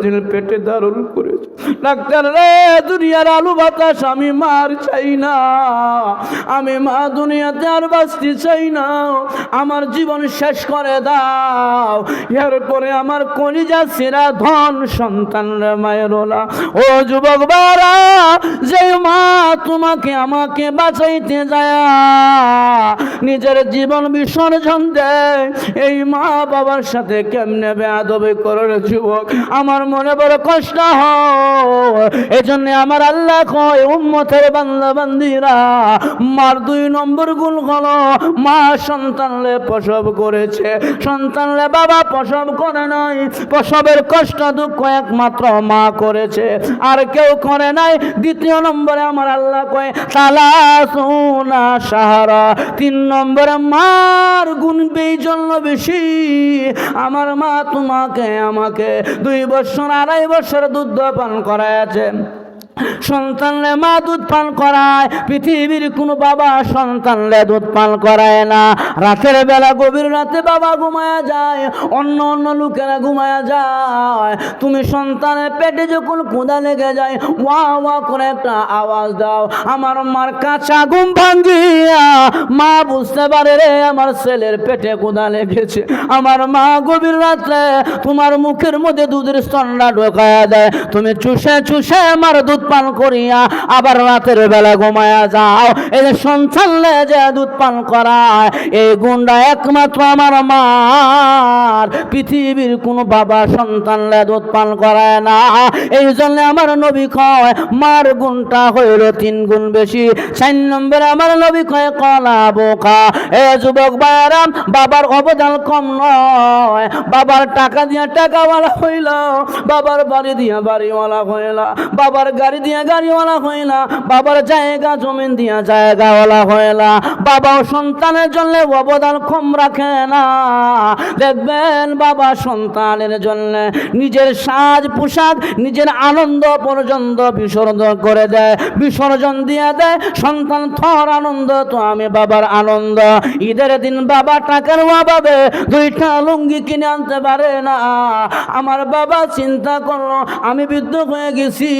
দিন পেটে ধারণ করেছি। ডাক্তার রে, দুনিয়ার আলু বাতাস আমি মার চাই না, আমি মা দুনিয়াতে আর বাঁচতে চাই না, আমার জীবন শেষ করে দাও। এরপরে আমার কলিজা ছেঁড়া ধন সন্তান রে মায়ের না। ও যুবক বারা, যে মা তোমাকে আমাকে বাঁচাইতে যায় নিজের জীবন বিসর্জন দেয়, এই মা বাবার সাথে কেমনে বেয়াদবি করে রে যুবক? আমার মনে বড় কষ্ট হয়। এজন্য আমার আল্লাহ কয়, উম্মতের বান্দা বান্দিরা, মার 2 নম্বর গুণ হলো মা সন্তানলে প্রসব করেছে, সন্তানলে বাবা প্রসব করে নাই। প্রসবের কষ্ট দুঃখ একমাত্র মা করেছে, আর কেউ করে নাই। 2 নম্বরে আমার আল্লাহ কয়, সালাসুনা শাহরা, 3 নম্বরে মার গুণ এই জন্য বেশি। আমার মা তোমাকে আমাকে 2 বছর 2.5 বছর দুধ পান করাইছে। সন্তানলে মা দুধ পান করায়, পৃথিবীর কোনো বাবা সন্তানলে দুধ পান করায় না। রাতের বেলা গভীর রাতে বাবা ঘুমায়া যায়, অন্য অন্য লোকেরা ঘুমায়া যায়, তুমি সন্তানের পেটে যখন ক্ষুধা লেগে যায় ওয়া ওয়া করে একটা আওয়াজ দাও। আমার মার কাঁচা ঘুম ভাঙ্গিয়া মা বুঝতে পারে রে আমার ছেলের পেটে ক্ষুধা লেগেছে। আমার মা গভীর রাত্রে তোমার মুখের মধ্যে দুধের স্তনটা ঢোকায়া দেয়, তুমি চুষে চুষে আমার দুধ পান করিয়া আবার রাতের বেলা ঘুমায়া যাও। এই যে সন্তানলে যে দুধ পান করায়, এই গুণটা একমাত্র আমার মার, পৃথিবীর কোন বাবা সন্তানলে দুধ পান করায় না। এই জন্য আমার নবী কয় মার গুণটা হইল 3 গুণ বেশি। 4 নম্বরে আমার নবী কয় কলা বোকা। এ যুবক ভাইরা, বাবার অবদান কম নয়। বাবার টাকা দিয়া টাকাওয়ালা হইল, বাবার বাড়ি দিয়া বাড়িওয়ালা হইল, বাবার গাড়ি দিয়া গাড়িওয়ালা হইলা, বাবার জায়গা জমিন দিয়া জায়গাওয়ালা হইলা, বাবাও সন্তানের জন্য অবদান কম রাখে না। দেখবেন বাবা সন্তানের জন্য নিজের সাজ পোশাক, নিজের আনন্দ পর্যন্ত বিসর্জন করে দেয়, বিসর্জন দিয়ে দেয়। সন্তান তোর আনন্দ তো আমি বাবার আনন্দ। ঈদের দিন বাবা টাকার অভাবে 2টা লুঙ্গি কিনে আনতে পারে না। আমার বাবা চিন্তা করলো আমি বৃদ্ধ হয়ে গেছি,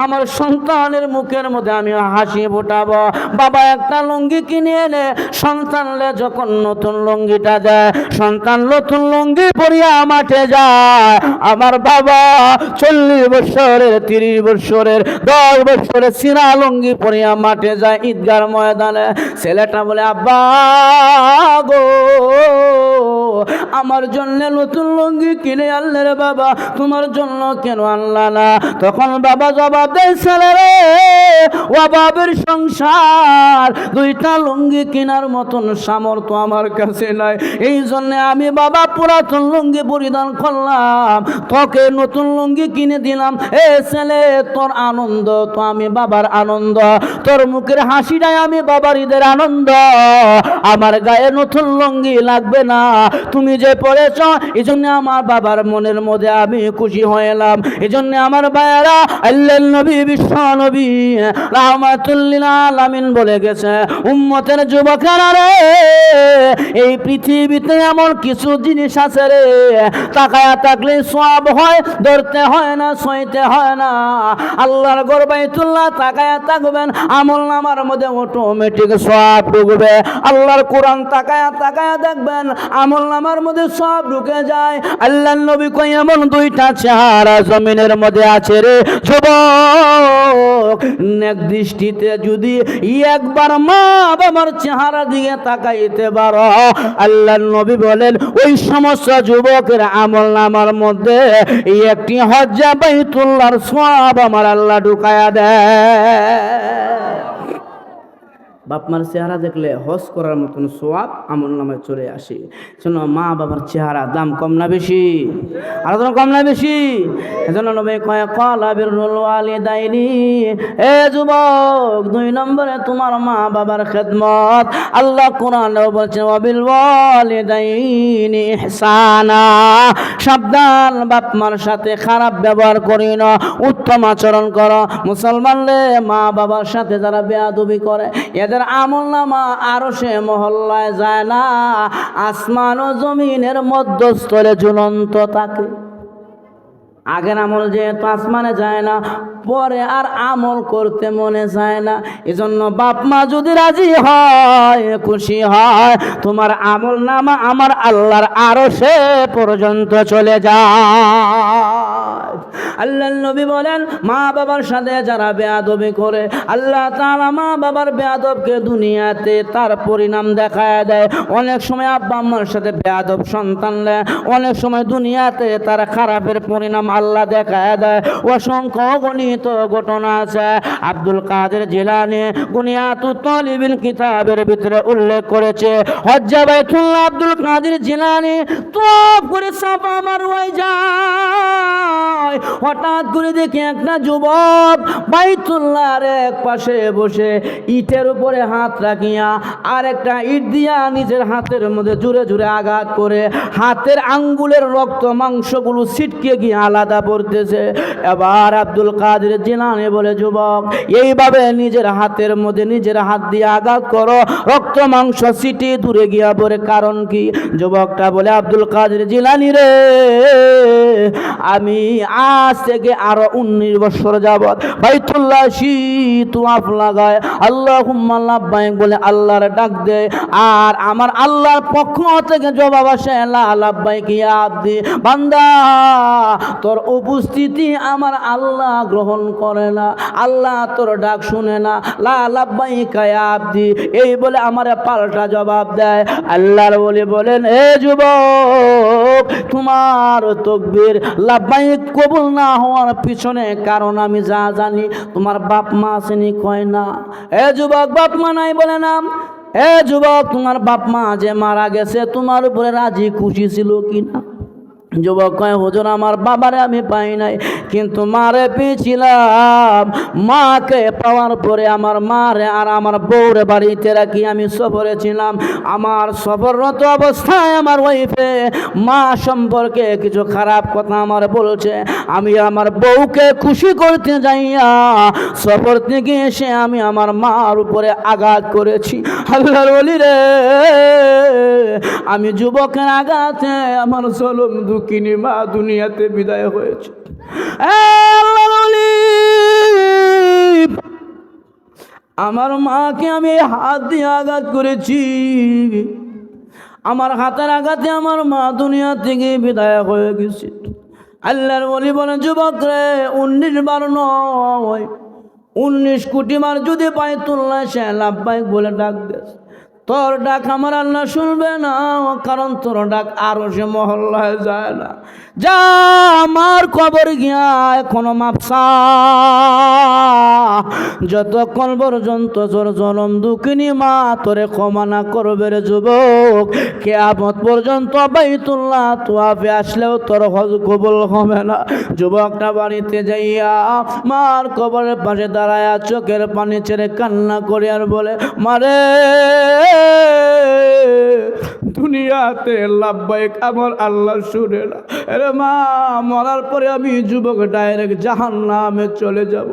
আমার সন্তানের মুখের মধ্যে আমি হাসি ফোটাবো। বাবা একটা লুঙ্গি কিনে এনে সন্তানলে যখন নতুন লুঙ্গিটা দেয়, সন্তান নতুন লুঙ্গি পরিয়া মাঠে যায়। আমার বাবা 40 বছরের, 30 বছরের, 10 বছরের ছিঁড়া লুঙ্গি পরিয়া মাঠে যায় ঈদগার ময়দানে। ছেলেটা বলে আব্বা গো আমার জন্য নতুন লুঙ্গি কিনে আনলে রে বাবা, তোমার জন্য কেন আনলা না? তখন বাবা জবাব দেয় ছেলে রে, অভাবের সংসার, 2টা লুঙ্গি কেনার মতন সামর্থ্য আমার কাছে নাই। এই জন্য আমি বাবা পুরাতন লুঙ্গি পরিধান করলাম, তোকে নতুন লুঙ্গি কিনে দিলাম। এ ছেলে তোর আনন্দ তো আমি বাবার আনন্দ, তোর মুখের হাসিটাই আমি বাবার ঈদের আনন্দ। আমার গায়ে নতুন লুঙ্গি লাগবে না, তুমি যে পড়েছ এই জন্য আমার বাবার মনের মধ্যে আমি খুশি হইলাম। এই জন্য আমার ভাইয়েরা, আল্লাহর নবী বিশ্ব নবী রাহমাতুল লিল আলামিন বলে গেছে, উম্মতের যুবকেরা রে, এই পৃথিবীতে এমন কিছু জিনিস আছে রে, তাকায়া থাকলে সওয়াব হয়, ধরতে হয় না, সইতে হয় না। আল্লাহর ঘর বাইতুল্লাহ তাকায়া থাকবেন, আমলনামার মধ্যে অটোমেটিক সওয়াব ঢুকবে। আল্লাহর কোরআন তাকায়া তাকায়া দেখবেন, আমলনামার মধ্যে সব ঢুকে যায়। আল্লাহর নবী কই এমন 2টা চেহারা জমিনের মধ্যে আছে রে যুবক, নেক দৃষ্টিতে যদি একবার মা বাবার চেহারা দিকে তাকাইতে পারো, আল্লাহর নবী বলেন ওই সমস্ত যুবকের আমলনামার মধ্যে একটি হজ্জা বাইতুল্লাহর সওয়াব আমার আল্লাহ ঢুকায়া দেয়। বাপমার চেহারা দেখলে হজ করার মতন সোয়াব আমল নামায় চলে আসে। শোনো, মা বাবার চেহারা দাম কম না বেশি? আর কম না বেশি? এজন্য নবী কয় ক্বালা বিরুল ওয়ালিদাইনি। এ যুবক, 2 নম্বরে তোমার মা বাবার খেদমত। আল্লাহ কোরআনে বলছেন ওয়াবিল ওয়ালিদাইনি ইহসানা। সাবধান, বাপমার সাথে খারাপ ব্যবহার করি না, উত্তম আচরণ করো। মুসলমানরে মা বাবার সাথে যারা বেয়াদবি করে এদের আমলনামা আরশে মহল্লায় যায় না, আসমান ও জমিনের মধ্যস্থলে ঝুলন্ত থাকে। আগের আমল যেহেতু আসমানে যায় না, পরে আর আমল করতে মনে যায় না। এজন্য বাপ মা যদি রাজি হয়, খুশি হয়, তোমার আমল নামা আমার আল্লাহর আরশে পর্যন্ত চলে যায়। আল্লাহর নবী বলেন মা বাবার সাথে যারা বেয়াদবি করে, আল্লাহ তাআলা মা বাবার বেয়াদবকে দুনিয়াতে তার পরিণাম দেখায় দেয়। অনেক সময় আব্বা আম্মার সাথে বেয়াদব সন্তানরা অনেক সময় দুনিয়াতে তার খারাপের পরিণাম আল্লাহ দেখায় দেয়। অসংখ্য গণিত ঘটনা আছে। আব্দুল কাদের জিলানী গুনিয়াতুত তালিবিল কিতাবের ভিতরে উল্লেখ করেছে, হজ্জা বাইতুল্লাহ আব্দুল কাদের জিলানী তওয়াফ করে সাফা মারওয়ায় যায়। নাই। হঠাৎ করে দেখে একটা যুবক বাইতুল্লাহর এক পাশে বসে ইটের উপরে হাত রাখিয়া আর একটা ইট দিয়া নিজের হাতের মধ্যে জোরে জোরে আঘাত করে হাতের আঙ্গুলের রক্ত মাংসগুলো ছিটকে গিয়ে আলাদা পড়তেছে। এবার আব্দুল কাদের জিলানী বলে, যুবক এইভাবে নিজের হাতের মধ্যে নিজের হাত দিয়ে আঘাত করো, রক্ত মাংস ছিটে দূরে গিয়া পড়ে, কারণ কি? যুবকটা বলে, আব্দুল কাদের জিলানী রে, আমি আজ থেকে আরো 19 বছর যাবত বাইতুল্লাহ তাওয়াফ লাগায় আল্লাহুম্মা লাব্বাইক বলে আল্লাহর ডাক দেয়, আর আমার আল্লাহর পক্ষ থেকে জবাব আসে, লা লাব্বাইক ইয়া আব্দি, বান্দা তোর উপস্থিতি আমার আল্লাহ গ্রহণ করে না, আল্লাহ তোর ডাক শুনে না, লা লাব্বাইক ইয়া আব্দি, এই বলে আমার পাল্টা জবাব দেয়। আল্লাহর ওলি বলেন, এ যুবক, তোমার তাকবীর লাব্বাইক কবুল না হওয়ার পিছনে কারণ আমি যা জানি, তোমার বাপ মা আসেনি? কয় না। এ যুবক, বাপ মা নাই? বলে না। এ যুবক, তোমার বাপ মা যে মারা গেছে তোমার উপরে রাজি খুশি ছিল কিনা? যুবক কয়, হুজুর আমার বাবারে আমি পাই নাই, কিন্তু মারে পেয়েছিলাম। মাকে পাওয়ার পরে আমার মারে আর আমার বউরে বাড়িতে রাখি আমি সফরে ছিলাম। আমার সফররত অবস্থায় আমার ওয়াইফে মা সম্পর্কে কিছু খারাপ কথা আমার বলছে। আমি আমার বউকে খুশি করতে যাইয়া সফর থেকে এসে আমি আমার মার উপরে আঘাত করেছি। আল্লাহর ওলি রে, আমি যুবকের আঘাতে আমার জলম দুঃখিনী মা দুনিয়াতে বিদায় হয়েছে। আমার মাকে আমি হাত দিয়ে আঘাত করেছি, আমার হাতের আঘাতে আমার মা দুনিয়া থেকে বিদায় হয়ে গেছে। আল্লাহর ওলি বলেন, যুবক রে, 19 বার নয়, 19 কোটি বার যদি বাইতুল্লাহ সে লাব্বাইক বলে ডাক দেস, তোর ডাক আমার আল্লাহ শুনবে না, কারণ তোর ডাক আরো সে মহল্লায় যায় না। যা আমার কবর গিয়া এখনো মাপসা, যতক্ষণ পর্যন্ত তোর জনম দুঃখিনী মা তোরে ক্ষমা না করবে রে যুবক, কিয়ামত পর্যন্ত বাইতুল্লাহ তাওয়াফে আসলেও তোর হজ কবুল হবে না। যুবকটা বাড়িতে যাইয়া মার কবরের পাশে দাঁড়ায়া চোখের পানি ছেড়ে কান্না করে আর বলে, মারে, দুনিয়াতে লাব্বাইক আমার আল্লাহ শুনে না। আরে মা, মরার পরে আমি যুবক ডাইরেক্ট জাহান্নামে চলে যাব।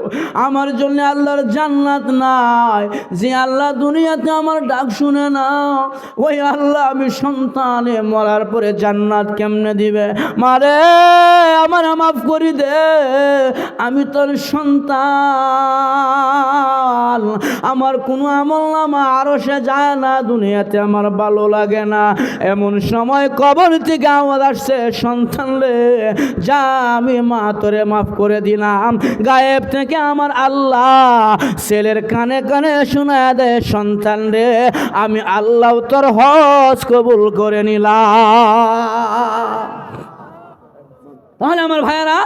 আমার জন্য আল্লাহর জান্নাত নাই। যে আল্লাহ দুনিয়াতে আমার ডাক শুনে না, ওই আল্লাহ আমি সন্তানে মরার পরে জান্নাত কেমনে দিবে? মারে, আমার মাফ করি দে, আমি তোর সন্তান, আমার কোনো আমল নামা আরো সে যায় না, দুনিয়াতে আমার ভালো লাগে না। এমন সময় কবর থেকে আওয়াজ আসছে, সন্তান রে যা, আমি মা তোরে মাফ করে দিলাম। গায়েব থেকে আমার আল্লাহ ছেলের কানে কানে শোনা দেয়, সন্তান রে আমি আল্লাহ তোর হজ কবুল করে নিলাম। তাহলে আমার ভাইয়েরা,